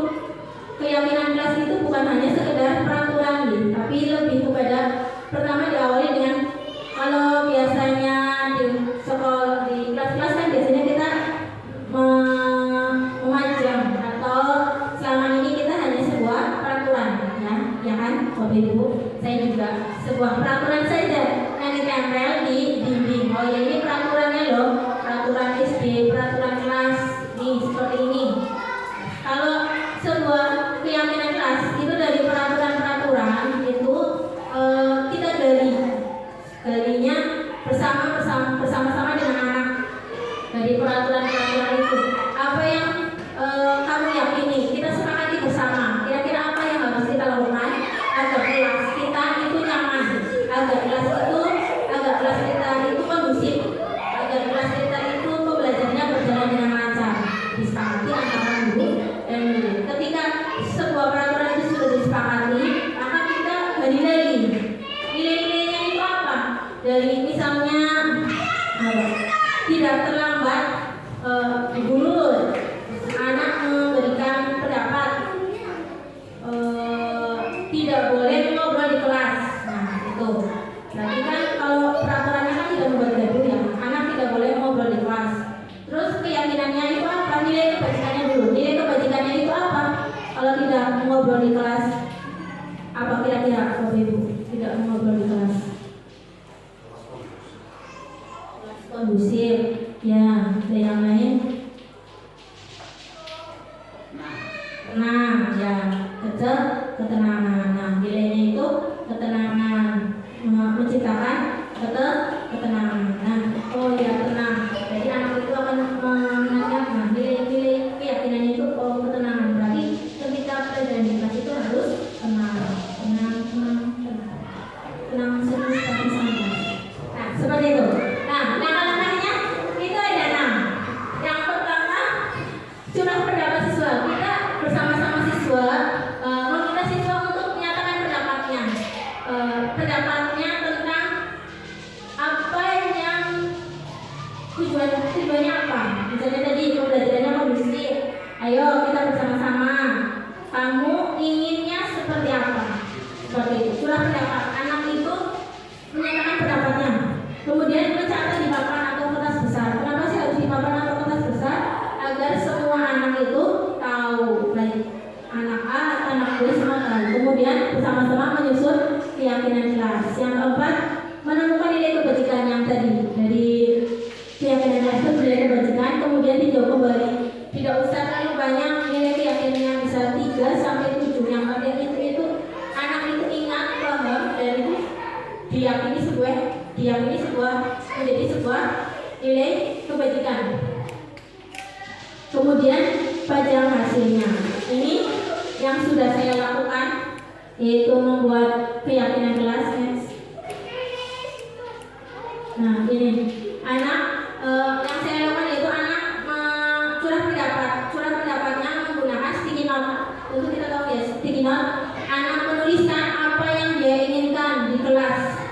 Keyakinan kelas itu bukan hanya sekedar peraturan, tapi lebih kepada, pertama diawali dengan, kalau biasanya di sekolah, di kelas-kelas kan biasanya kita memajang, atau selama ini kita hanya sebuah peraturan ya kan Bapak Ibu, saya juga sebuah peraturan saja yang ditempel di dinding. Oh ya, ini peraturannya loh, peraturan SD, peraturan kelas nih seperti ini. Kalau sebuah keyakinan kelas itu dari peraturan-peraturan itu kita galinya bersama-sama dengan anak. Dari peraturan-peraturan itu apa yang kamu yakini, kita sepakati bersama. Kira-kira apa yang harus kita lakukan agar kelas kita itu nyaman, agar kelas kita itu kondusif, agar kelas kita itu pembelajarannya berjalan dengan lancar. Disepakati antara guru dan murid. Ketika sebuah peraturan itu sudah disepakati, maka kita gali lagi nilai-nilainya itu apa. Dari misalnya tidak terlambat guru, anak memberikan pendapat, tidak boleh ngobrol di kelas. Nah itu berarti kan kalau peraturannya kan tidak membuat gaduh ya, anak tidak boleh ngobrol di kelas. Terus keyakinannya itu apa? Nilai kebajikannya dulu. Nilai kebajikannya itu apa? Kalau tidak ngobrol di kelas, apa kira-kira Bapak Ibu? Tidak ngobrol di kelas, kondusif ya. Ada yang lain? Tenang ya, ketenangan. Nah, nilainya itu ketenangan, menciptakan ketenangan. Nah, oh ya, tenang. Jadi anak itu akan menganggap, nah, nilai-nilai keyakinannya itu ketenangan. Berarti ketika pelajaran di kelas itu harus tenang, serius tapi santai. Nah, seperti itu. Nah, langkah-langkahnya itu ada 6. Ayo kita bersama-sama. Kamu inginnya seperti apa? Seperti itu. Curah pendapat. Anak itu menyatakan pendapatnya. Kemudian mencatat di papan atau kertas besar. Kenapa sih harus di papan atau kertas besar? Agar semua anak itu tahu, baik anak A atau anak B semua tahu. Kemudian bersama-sama menyusun keyakinan kelas. Yang keempat, menemukan nilai kebajikan yang tadi dari keyakinan kelas itu nilai kebajikan. Kemudian dijawab kembali. Tidak usah terlalu banyak nilai keyakinan yang bisa 3 sampai 7. Yang penting itu anak itu ingat, paham, dan itu diyakini sebuah menjadi sebuah nilai kebajikan. Kemudian pajang hasilnya. Ini yang sudah saya lakukan, yaitu membuat keyakinan kelas. Nah ini anak yang saya lakukan yaitu anak curah pendapatnya menggunakan sticky note. Tentu kita tahu ya sticky note. Anak menuliskan apa yang dia inginkan di kelas,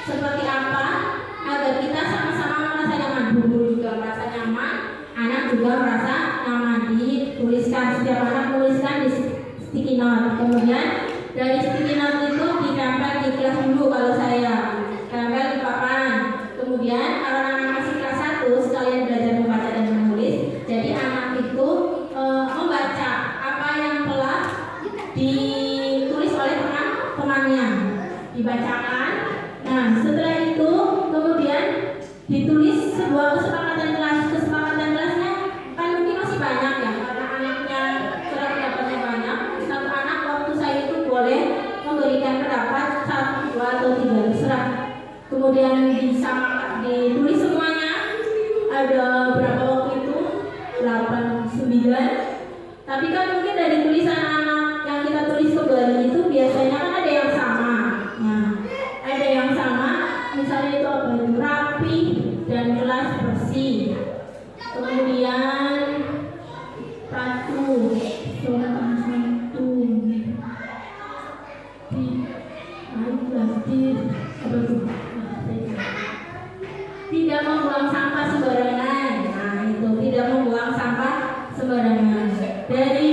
seperti apa, agar kita sama-sama merasa nyaman. Guru juga merasa nyaman, anak juga merasa nyaman. Dituliskan, setiap anak menuliskan di sticky note. Kemudian dari sticky note itu ditempel di kelas dulu. Kalau saya tempel di papan. Kemudian kalau anak masih kelas 1 sekalian belajar membaca dan menulis. Jadi anak itu membaca apa yang telah ditulis oleh teman-temannya, dibacakan. Nah setelah itu kemudian ditulis sebuah kesepakatan kelas. Kesepakatan kelasnya kan mungkin masih banyak ya, karena anaknya curah pendapatnya banyak. Satu anak waktu saya itu boleh memberikan pendapat 1, 2 atau 3 terserah. Kemudian ditulis semuanya. Ada berapa waktu itu? 8, 9. Tapi kan mungkin dari tulisan anak yang kita tulis kembali itu biasanya kan ada yang sama. Nah, ada yang sama. Misalnya itu apa? Rapi dan kelas bersih. Kemudian patuh, tidak membuang sampah sembarangan. Nah itu tidak membuang sampah sembarangan. Dari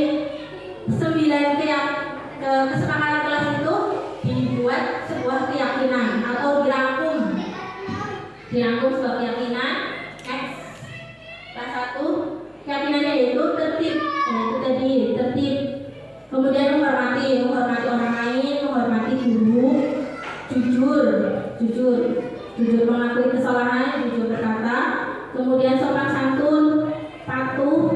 9 kesepakatan kelas itu dibuat sebuah keyakinan atau dirangkum sebuah keyakinan. Kelas 1 keyakinannya yaitu tertib. Nah, itu tadi tertib. Kemudian menghormati orang lain, menghormati guru, jujur mengakui kesalahan, jujur berkata. Kemudian sopan santun, patuh,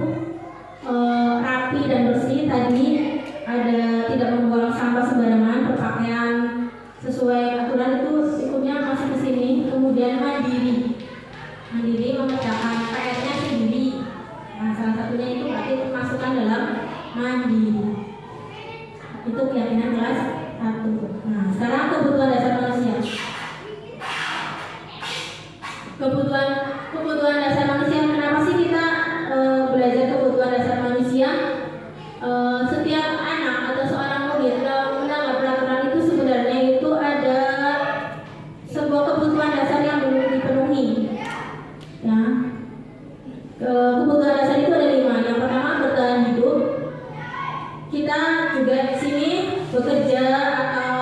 rapi dan bersih. Tadi ada tidak membuang sampah sembarangan, berpakaian sesuai aturan, itu hukumnya masuk ke sini. Kemudian mandiri mengerjakan PR-nya sendiri. Nah salah satunya itu berarti masukkan dalam mandiri. Itu keyakinan kelas 1. Nah sekarang kebutuhan dasar manusia. Kebutuhan dasar manusia. Kenapa sih kita belajar kebutuhan dasar manusia? Setiap anak atau seorang murid dalam menanggapi peraturan itu sebenarnya itu ada sebuah kebutuhan dasar yang belum dipenuhi. Ya, kebutuhan dasar itu ada 5. Yang pertama bertahan hidup. Kita juga di sini bekerja atau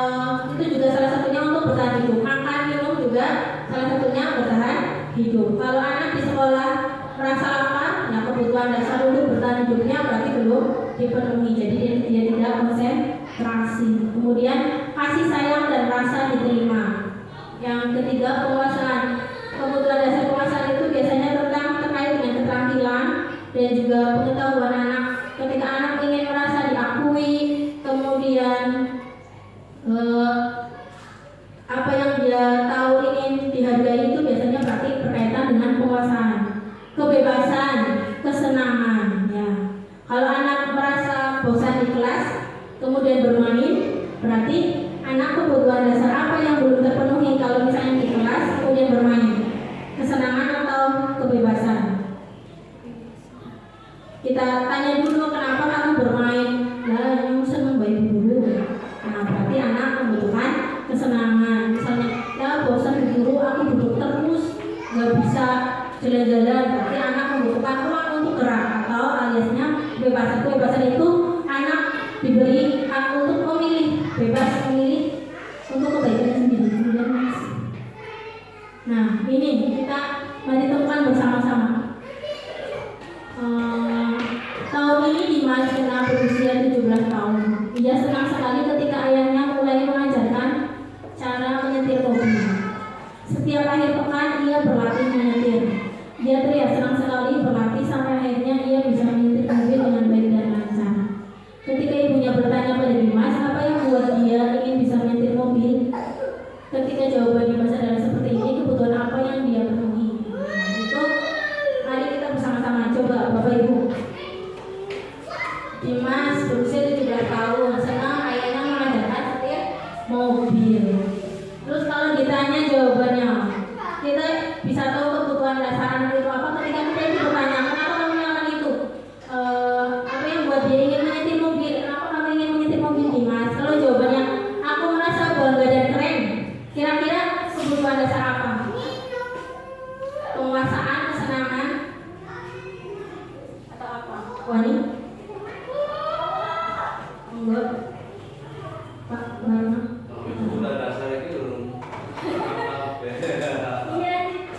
itu juga salah satunya untuk bertahan hidup. Makan, minum juga salah satunya bertahan hidup. Kalau anak di sekolah merasa lapar, ya kebutuhan dasar untuk bertahan hidupnya berarti belum dipenuhi. Jadi dia tidak konsentrasi. Kemudian kasih sayang dan rasa diterima. Yang ketiga penguasaan. Kebutuhan dasar penguasaan itu biasanya terkait dengan keterampilan dan juga pengetahuan anak. Ketika anak ingin merasa diakui, kemudian apa yang dia tahu ingin dihargai, itu biasanya berarti berkaitan dengan penguasaan. Kebebasan, kesenangan. Ya. Kalau anak merasa bosan di kelas, kemudian bermain, berarti anak kebutuhan dasar apa yang belum terpenuhi kalau misalnya di kelas kemudian bermain? Kesenangan atau kebebasan? Kita tanya dulu kenapa kamu bermain. Lah yang senang baik dulu. Nah berarti anak membutuhkan kesenangan. Misalnya ya bosan di guru, aku duduk terus nggak bisa jalan-jalan. Berarti anak membutuhkan ruang untuk gerak atau aliasnya kebebasan Dimas pernah berusia 17 tahun. Ia senang sekali ketika ayahnya mulai mengajarkan cara menyetir mobil. Setiap akhir pekan ia berlatih menyetir. Dia terlihat senang sekali berlatih sampai akhirnya ia bisa menyetir mobil dengan baik dan lancar. Ketika ibunya bertanya pada Dimas apa yang membuat dia ingin bisa menyetir mobil, ketika jawaban Dimas adalah seperti ini, kebutuhan apa yang dia penuhi. Itu mari kita bersama-sama coba Bapak Ibu. Dimas berusia 17 tahun, senang ayahnya mengajarkan setir mobil. Terus kalau ditanya jawabannya, kita bisa tahu kebutuhan dasar anak itu apa ketika kita bertanya kenapa kamu melakukan itu, apa yang buat dia ingin menyetir mobil, kenapa kamu ingin menyetir mobil Dimas. Kalau jawabannya aku merasa bangga dan keren, kira-kira kebutuhan dasar apa? Penguasaan, kesenangan, atau apa? Wanita? Enggak. Pak, mana? Udah dasar ini belum. Iya,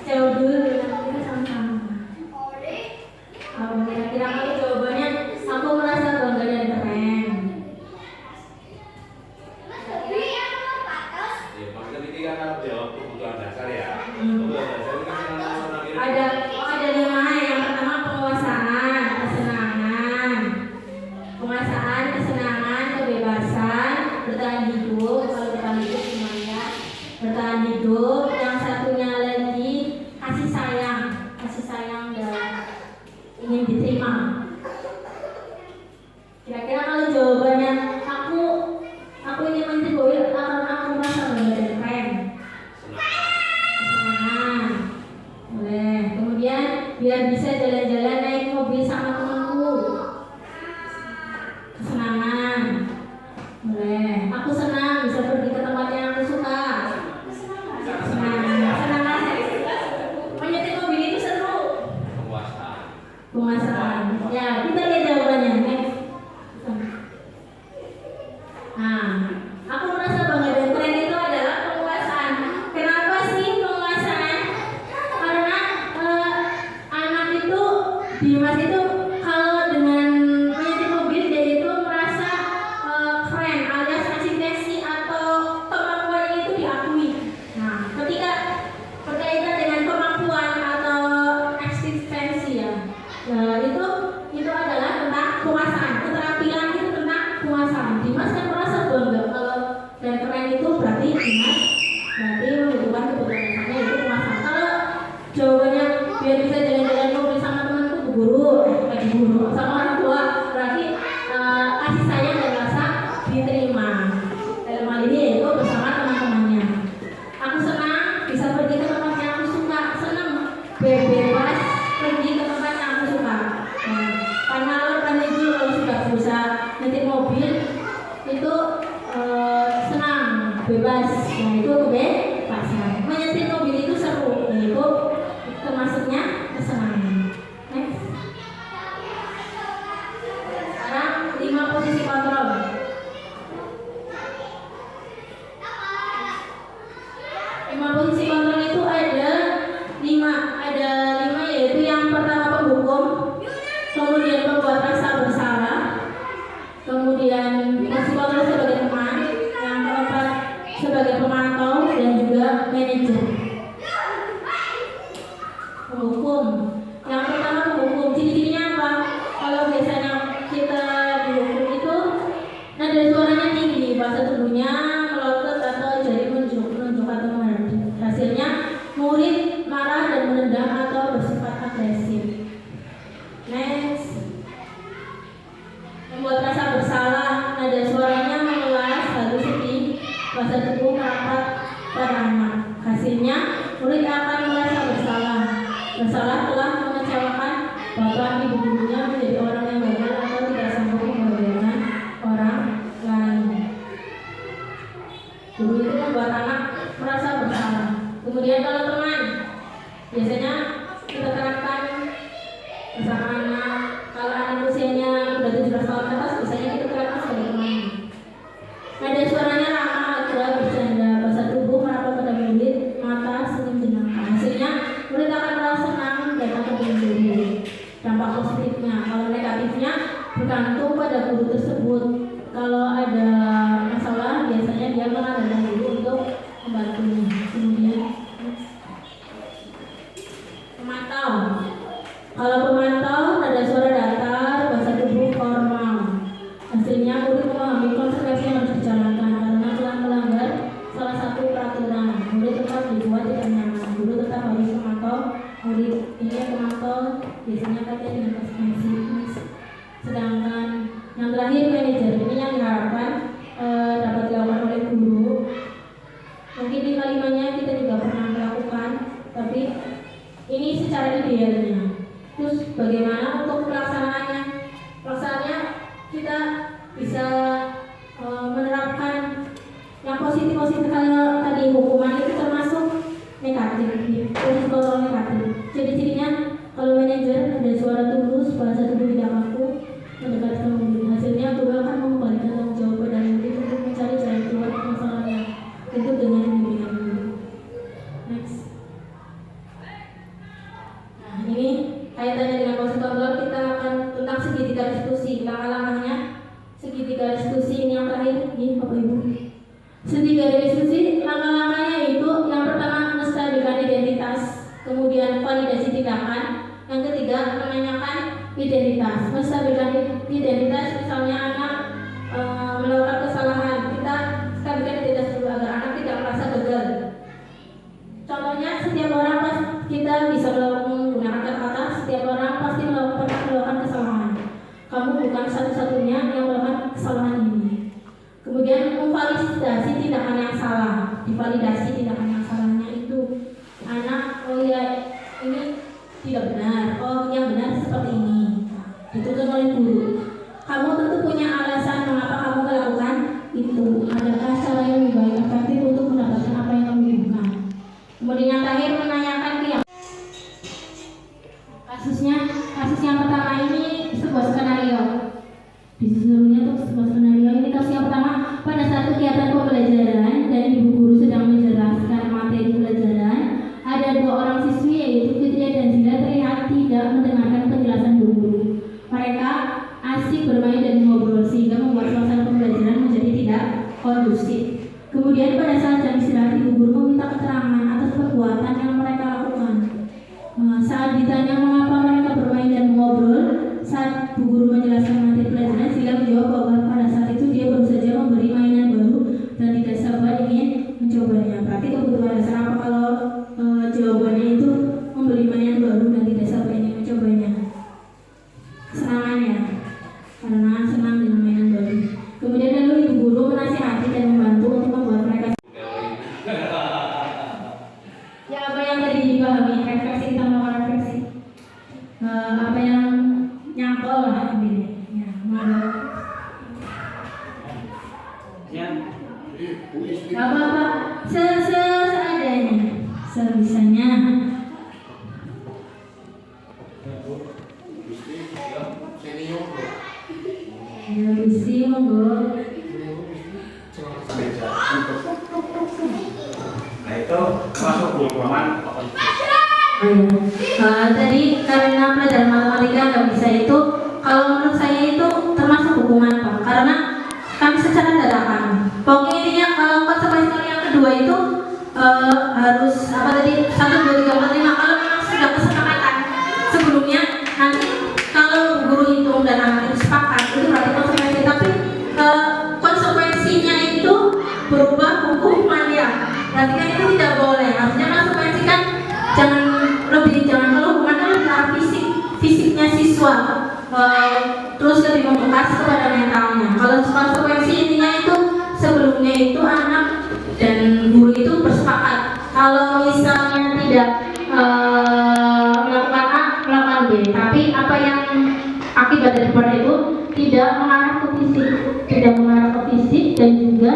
jauh dulu kita sama-sama. Kira-kira kalau jawabannya aku merasa bangga dan keren. Ya, maksudnya ini kan harus jawab kebutuhan dasar ya. Kebutuhan dasar ini kan Ada 5. Yang pertama penguasaan, kesenangan. Penguasaan, kesenangan, kebebasan, bertahan hidup. Kalau bertahan hidup gimana ya? Bertahan hidup. Yang satunya lagi kasih sayang dan ingin diterima. Kira-kira kalau jawabannya aku ingin menyetir mobil karena aku merasa bangga dan keren. Kesenangan, boleh. Kemudian biar bisa jalan-jalan naik mobil sama temanku. Kesenangan, boleh. Aku senang bisa pergi ke tempat yang aku suka. Senang menyetir mobil itu seru. Penguasaan. Ya, kita lihat jawabannya. Next. Nah, aku merasa bangga dan keren itu adalah penguasaan. Kenapa sih penguasaan? Karena anak itu, Dimas itu kalau dengan menyetir mobil dia itu merasa keren alias eksistensi atau kemampuannya itu diakui. Nah, ketika berkaitan dengan kemampuan atau eksistensi ya, itu adalah tentang penguasaan. Keterampilan itu tentang penguasaan. Dimas kan merasa bangga kalau dan keren itu berarti Dimas membutuhkan kebutuhan dasarnya itu penguasaan. Kalau jawabannya biar bisa jalan-jalan mobil sama temanku guru sama orang tua, berarti kasih sayang dan rasa diterima. Dalam hal ini yaitu bersama teman-temannya. Aku senang bisa pergi ke tempat yang aku suka, senang bebas pergi ke tempat yang aku suka. Pandai dulu kalau sudah bisa nyetir mobil itu senang, bebas, nah itu kebebasan. Menyetir mobil itu seru, yaitu termasuknya kesenangan. Next. Sekarang 5 posisi kontrol. 5 posisi kontrol itu ada 5 yaitu yang pertama penghukum, kemudian pembuat rasa bersalah, kemudian posisi kontrol sebagai teman, yang keempat sebagai pemantau dan juga manajer. Penghukum. Yang pertama penghukum. Ciri-cirinya apa? Kalau biasanya kita dihukum itu nada suaranya tinggi, bahasa tubuhnya melotot atau jari menunjuk atau menghadap. Hasilnya murid marah dan menendang atau bersifat agresif. Next. Membuat rasa bersalah, nada suaranya memelas, halus sedih, bahasa tubuh merapat pada anak. Hasilnya murid akan merasa bersalah telah mengecewakan bapak ibu gurunya, menjadi orang yang gagal atau tidak sanggup membahagiakan orang lain. Guru itu membuat anak merasa bersalah. Kemudian kalau teman, biasanya kita terapkan bersama anak. Kalau anak usianya sudah 17 tahun ke atas, biasanya kita terapkan sebagai teman. Nada suaranya ramah, akrab, bercanda, bahasa tubuh merapat pada murid, mata senyum jenaka. Hasilnya murid akan merasa senang datang ke guru. Dampak positifnya, kalau bergantung pada guru tersebut. Kalau ada masalah biasanya dia mengadakan guru untuk membantunya. Kemudian pemantau. Kalau pemantau ada suara datar, bahasa tubuh formal. Hasilnya murid memahami konsekuensi yang harus dijalankan karena telah melanggar salah satu peraturan. Murid tetap dibuat tidak nyaman. Guru tetap harus memantau murid. Ini yang memantau biasanya kaitan dengan konsekuensi. Sedangkan yang terakhir manajer, ini yang diharapkan dapat dilakukan oleh guru. Mungkin 5-5-nya kita juga pernah melakukan, tapi ini secara idealnya. Terus bagaimana untuk pelaksanaannya? Pelaksanaannya kita bisa menerapkan yang positif-positif. Kalau tadi hukuman itu termasuk negatif, posisi kontrol negatif. Ciri-cirinya kalau manajer ada suara tulus, bahasa tubuh tidak kaku, mendekatkan murid. Hasilnya guru akan mengembalikan tanggung jawab pada murid untuk mencari jalan keluar masalahnya. Itu dengan bimbingan guru. Next. Nah, ini kaitannya dengan posisi kontrol. Kita akan tentang segitiga diskusi. Langkah-langkahnya segitiga diskusi ini yang terakhir, nih Bapak Ibu. Segitiga diskusi, langkah-langkahnya itu yang pertama menstabilkan identitas, kemudian validasi tindakan, yang ketiga menanyakan identitas. Menstabilkan identitas, misalnya anak melakukan kesalahan, kita stabilkan identitas dulu agar anak tidak merasa gagal. Contohnya, setiap orang kita bisa menggunakan kata-kata, setiap orang pasti melakukan kesalahan. Kamu bukan satu-satunya yang melakukan kesalahan ini. Kemudian memvalidasi tindakan yang salah. Divalidasi tindakan yang salahnya itu anak, oh ya ini tidak benar, oh yang benar seperti ini. Dituntut oleh guru. Kamu tentu punya alasan mengapa kamu melakukan itu. Adakah cara yang lebih baik efektif untuk mendapatkan apa yang kamu inginkan? Kemudian yang terakhir menanyakan keyakinan. Kasus yang pertama ini sebuah skenario. Disusunnya tuh sebuah skenario. Ini kasus yang pertama, pada saat kegiatan pembelajaran dan ibu guru sedang menjelaskan materi pelajaran, ada 2 orang siswi yaitu Fitria dan Zila terlihat tidak mendengarkan penjelasan guru. Mereka asik bermain dan ngobrol sehingga membuat suasana pembelajaran menjadi tidak kondusif. Kemudian pada saat jam istirahat, ibu guru meminta keterangan atas perbuatan yang mereka lakukan. Saat ditanya mengapa mereka bermain dan mengobrol saat bu guru menjelaskan materi pelajaran, Zila menjawab bahwa pada saat itu dia baru saja memberi mainan baru dan tidak sabar ingin mencobanya. Berarti kebutuhan dasar apa kalau jawabannya itu membeli mainan baru dan tidak sabar ingin mencobanya? Kesenangannya, karena senang dengan mainan baru. Kemudian lalu ibu guru menasihati dan membantu untuk membuat mereka. Ya, apa yang tadi dipahami, refleksi, kita melakukan refleksi. Apa yang nyangkol lah ini. Ya, apa-apa, seadanya, sebisanya. Ya, bisi monggo. Nah itu masuk hukuman. Tadi karena pelajaran matematika nggak bisa itu, kalau menurut saya itu termasuk hukuman Pak, karena kami secara dadakan. Pokoknya intinya kalau konsekuensi yang kedua itu harus apa tadi 1, 2, 3, 4, 5. Kalau memang sudah kesepakatan sebelumnya, nanti kalau guru hitung dan anak itu sepakat itu berarti konsekuensi. Tapi konsekuensinya itu berubah hukuman ya. Berarti kan itu tidak boleh. Harusnya konsekuensi kan jangan kalau hukuman kan lebih fisiknya siswa, terus lebih membekas kepada mentalnya. Kalau konsekuensi intinya itu sebelumnya itu anak dan guru itu bersepakat. Kalau misalnya tidak melakukan A, melakukan B, tapi apa yang akibat daripada itu tidak mengarah ke fisik, dan juga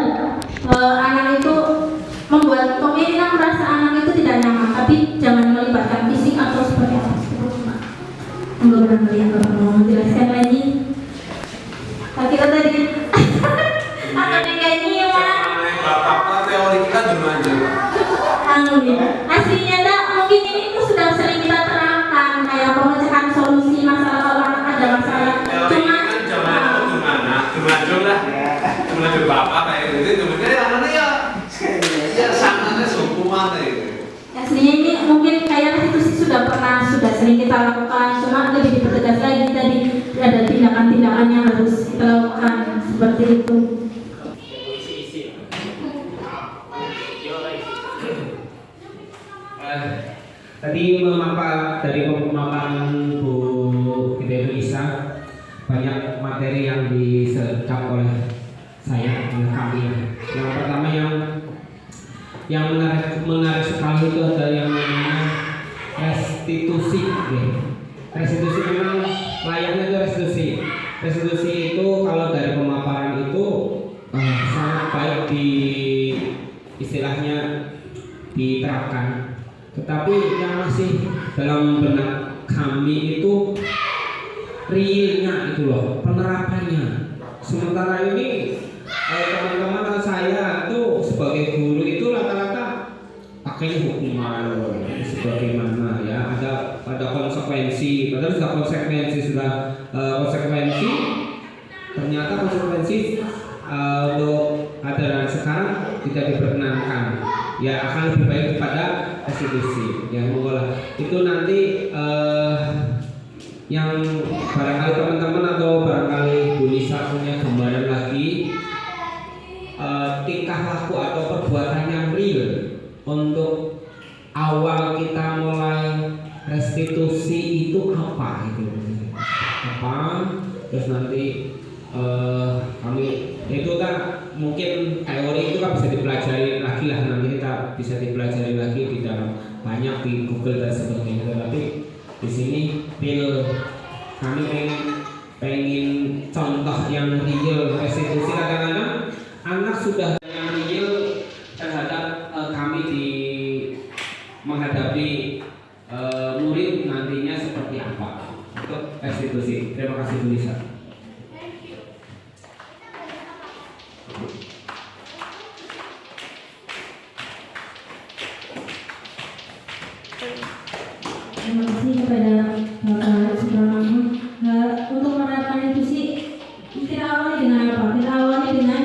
anak itu membuat pemikiran merasa anak itu tidak nyaman, tapi jangan melibatkan fisik atau seperti apa. Enggak mau menjelaskan lagi. Kita tadi atau kayak ini ya Bapak teori kita gimana? Aslinya mungkin ini tuh sudah sering kita terangkan kayak pemecahan solusi masalah kalau ada masalah. Cuma belajar bapak kayak gitu sebenarnya namanya ya sangatnya hukuman itu. Aslinya ini mungkin kayaknya itu sih sudah sering kita lakukan, cuma lebih dipertegas lagi tadi ada tindakan-tindakan yang harus kita lakukan seperti itu. Tadi dari pemaparan Bu Hidayah Isa banyak materi yang diserap oleh saya, oleh kami. Yang pertama yang menarik sekali itu ada yang namanya restitusi. Restitusi memang layaknya itu restitusi. Restitusi itu kalau dari pemaparan itu sangat baik istilahnya diterapkan. Tetapi yang masih dalam benak kami itu realnya itu loh, penerapannya. Sementara ini teman-teman saya itu sebagai guru itu rata-rata pakai hukuman sebagaimana ya, ada konsekuensi, padahal sudah konsekuensi ternyata konsekuensi untuk adalah sekarang tidak diperkenankan, ya akan lebih baik kepada restitusi yang mengolah itu nanti yang barangkali teman-teman atau barangkali Bu Nisa punya gambaran lagi tingkah laku atau perbuatan yang real untuk awal kita mulai restitusi itu apa terus nanti kami itu kan mungkin teori itu kan bisa dipelajari lagi lah, nanti kita bisa dipelajari lagi di dalam banyak di Google dan sebagainya. Tapi di sini real kami pengen contoh yang real restitusi. Kadang-kadang anak sudah yang real terhadap kami di menghadapi murid nantinya seperti apa untuk restitusi. Terima kasih Bu Lisa. Terima kasih kepada Bapak Subrahman. Untuk menerapkan itu sih kita awali dengan apa? Kita awali dengan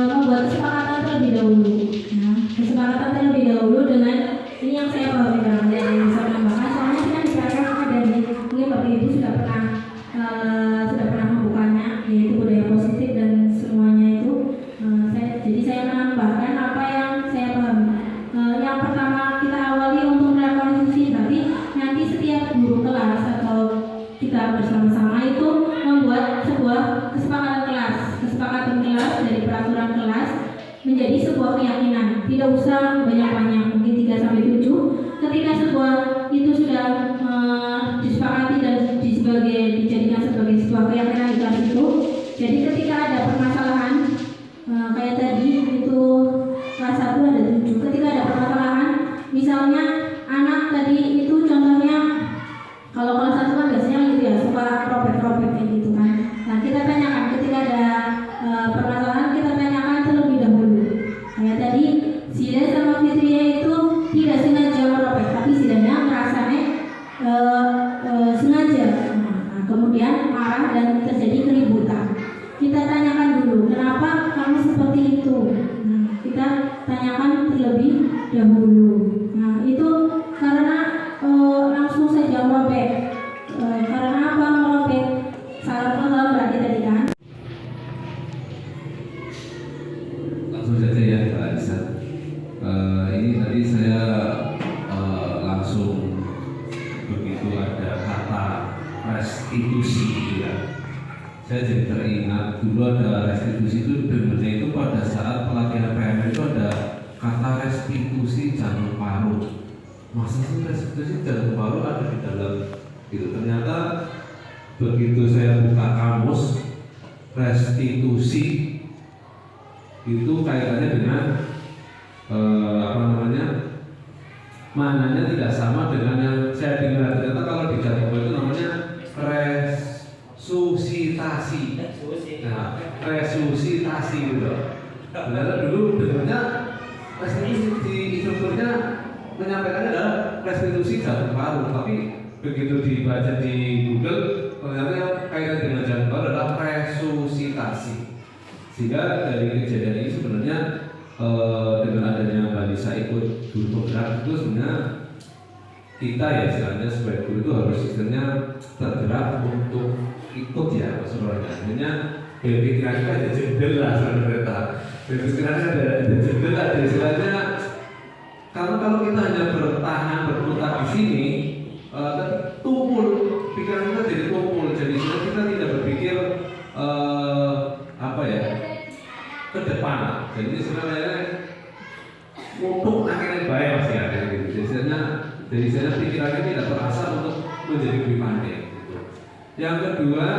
membuat kesepakatan terlebih dahulu. Nah, kesepakatan terlebih dahulu dengan ini yang saya pahami dalam yang saya tambahkan. Soalnya kita di belakang ada mungkin Bapak Ibu sudah pernah membukanya, yaitu budaya positif dan semuanya itu. Jadi saya menambahkan apa yang saya pahami. Yang pertama kita awali untuk menerapkan institusi, berarti nanti setiap guru kelas atau kita bersama-sama itu membuat sebuah kesepakatan kelas dari peraturan kelas menjadi sebuah keyakinan. Tidak usah banyak-banyak, mungkin 3-7. Ketika sebuah itu sudah disepakati dan dijadikan sebagai sebuah keyakinan di kelas itu, jadi ketika ada permasalahan kayak tadi itu kelas 1 ada 7. Ketika ada permasalahan, misalnya anak tadi itu contohnya kalau kelas 1 kan biasanya gitu ya, suka robek-robek kayak gitu kan. Nah kita tanyakan ketika ada permasalahan, kita tanyakan terlebih dahulu. Kayak tadi Sida sama Fitria itu tidak sengaja merobek, tapi Sidanya merasanya sengaja. Nah, kemudian marah dan terjadi keributan. Kita tanyakan dulu, kenapa kamu seperti itu? Nah, kita tanyakan terlebih dahulu. Nah, itu karena langsung saja merobek. Karena apa merobek? Salah paham berarti tadi kan? Langsung saja ya Pak Isa. Ini tadi saya langsung begitu ada kata restitusi gitu ya. Saya jadi teringat dulu ada restitusi itu benar-benar itu pada saat pelatihan PMR itu ada kata restitusi jantung paru. Masa sih restitusi jantung paru ada di dalam itu? Ternyata begitu saya buka kamus restitusi itu kaitannya dengan mananya tidak sama dengan yang saya dengar. Ternyata kalau di Jawa itu namanya resusitasi. Nah, resusitasi gitu. Ternyata dulu dengarnya restitusi di instrukturnya menyampaikannya adalah restitusi jantung paru, tapi begitu dibaca di Google ternyata kaitan dengan jantung paru adalah resusitasi. Sehingga dari kejadian ini sebenarnya dengan adanya Mbak Lisa ikut guru penggerak itu sebenarnya kita ya istilahnya sebagai guru itu harus istilahnya tergerak untuk ikut ya maksudnya. Artinya pikiran kita ada jendel lah sebenarnya. Pikiran ada jendel ada istilahnya. Kalau kita hanya bertahan berputar di sini, tumpul pikiran kita jadi tumpul. Jadi kita tidak berpikir apa ya ke depan. Jadi istilahnya untuk akhirnya baik masih ada gitu. Jadi saya pikirannya tidak terasa untuk menjadi lebih pandai. Gitu. Yang kedua,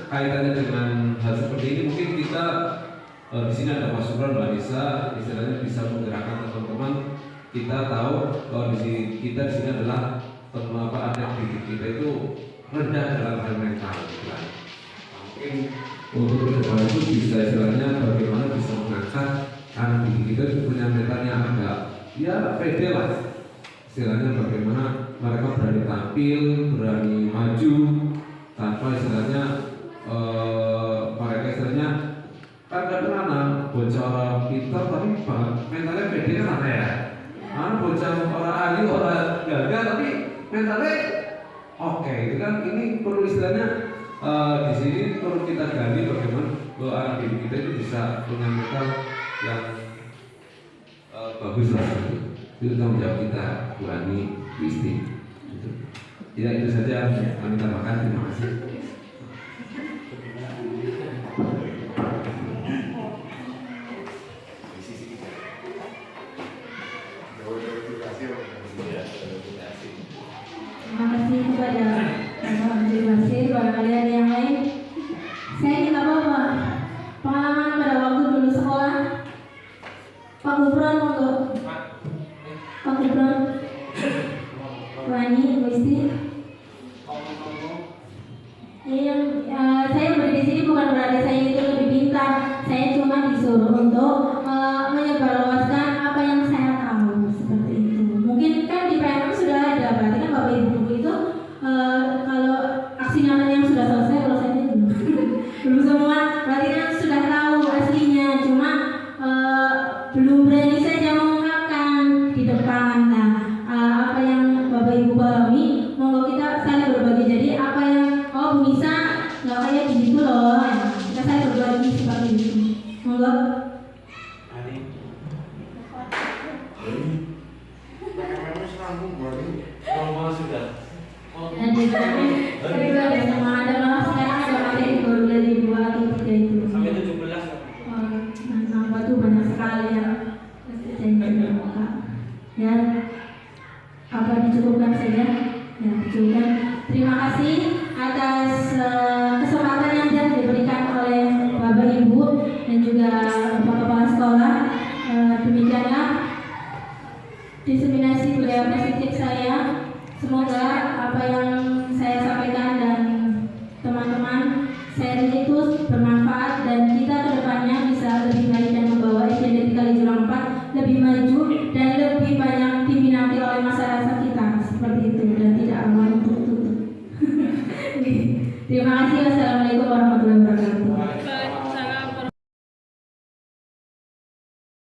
kaitannya dengan hal seperti ini mungkin kita di sini ada Mas Subran, Mbak Lisa, istilahnya bisa menggerakkan teman-teman. Kita tahu bahwa kita di sini adalah ada didik kita itu rendah dalam hal mental. Mungkin untuk ke depan itu bisa istilahnya bagaimana bisa mengangkat anak didik kita itu punya mental yang agak ya pede lah. Istilahnya bagaimana mereka berani tampil, berani maju tanpa istilahnya mereka istilahnya kan kadang-kadang bocah pintar tapi mentalnya pede kan aneh ya. Bocah orang ahli, orang gagal tapi mentalnya oke. Itu kan ini perlu istilahnya di sini perlu kita gali bagaimana bahwa anak didik kita itu bisa punya mental yang bagus lah. Itu tanggung jawab kita, Bu Ani, Bu Isti. Ya itu saja kami tambahkan. Terima kasih. Terima kasih kepada Ibu Basir, kepada kalian yang lain. Saya ingin apa pengalaman pada waktu dulu sekolah. Pak Gubron, monggo. Pak Gubron, Wani, Bu Isti. Saya berdiri di sini bukan berarti saya itu lebih pintar. Saya cuma disuruh untuk menyebarluaskan apa yang saya tahu seperti itu. Mungkin kan di PNM sudah ada, berarti kan Bapak Ibu itu kalau aksi nyata yang sudah selesai, kalau saya belum semua, berarti kan sudah tahu aslinya, cuma belum berani saja mengungkapkan di depan. Nah, apa yang Bapak Ibu pahami, monggo kita saling berbagi. Jadi apa yang bisa nggak kayak begitu loh, kita saling berbagi seperti itu. Monggo. Sudah. Dan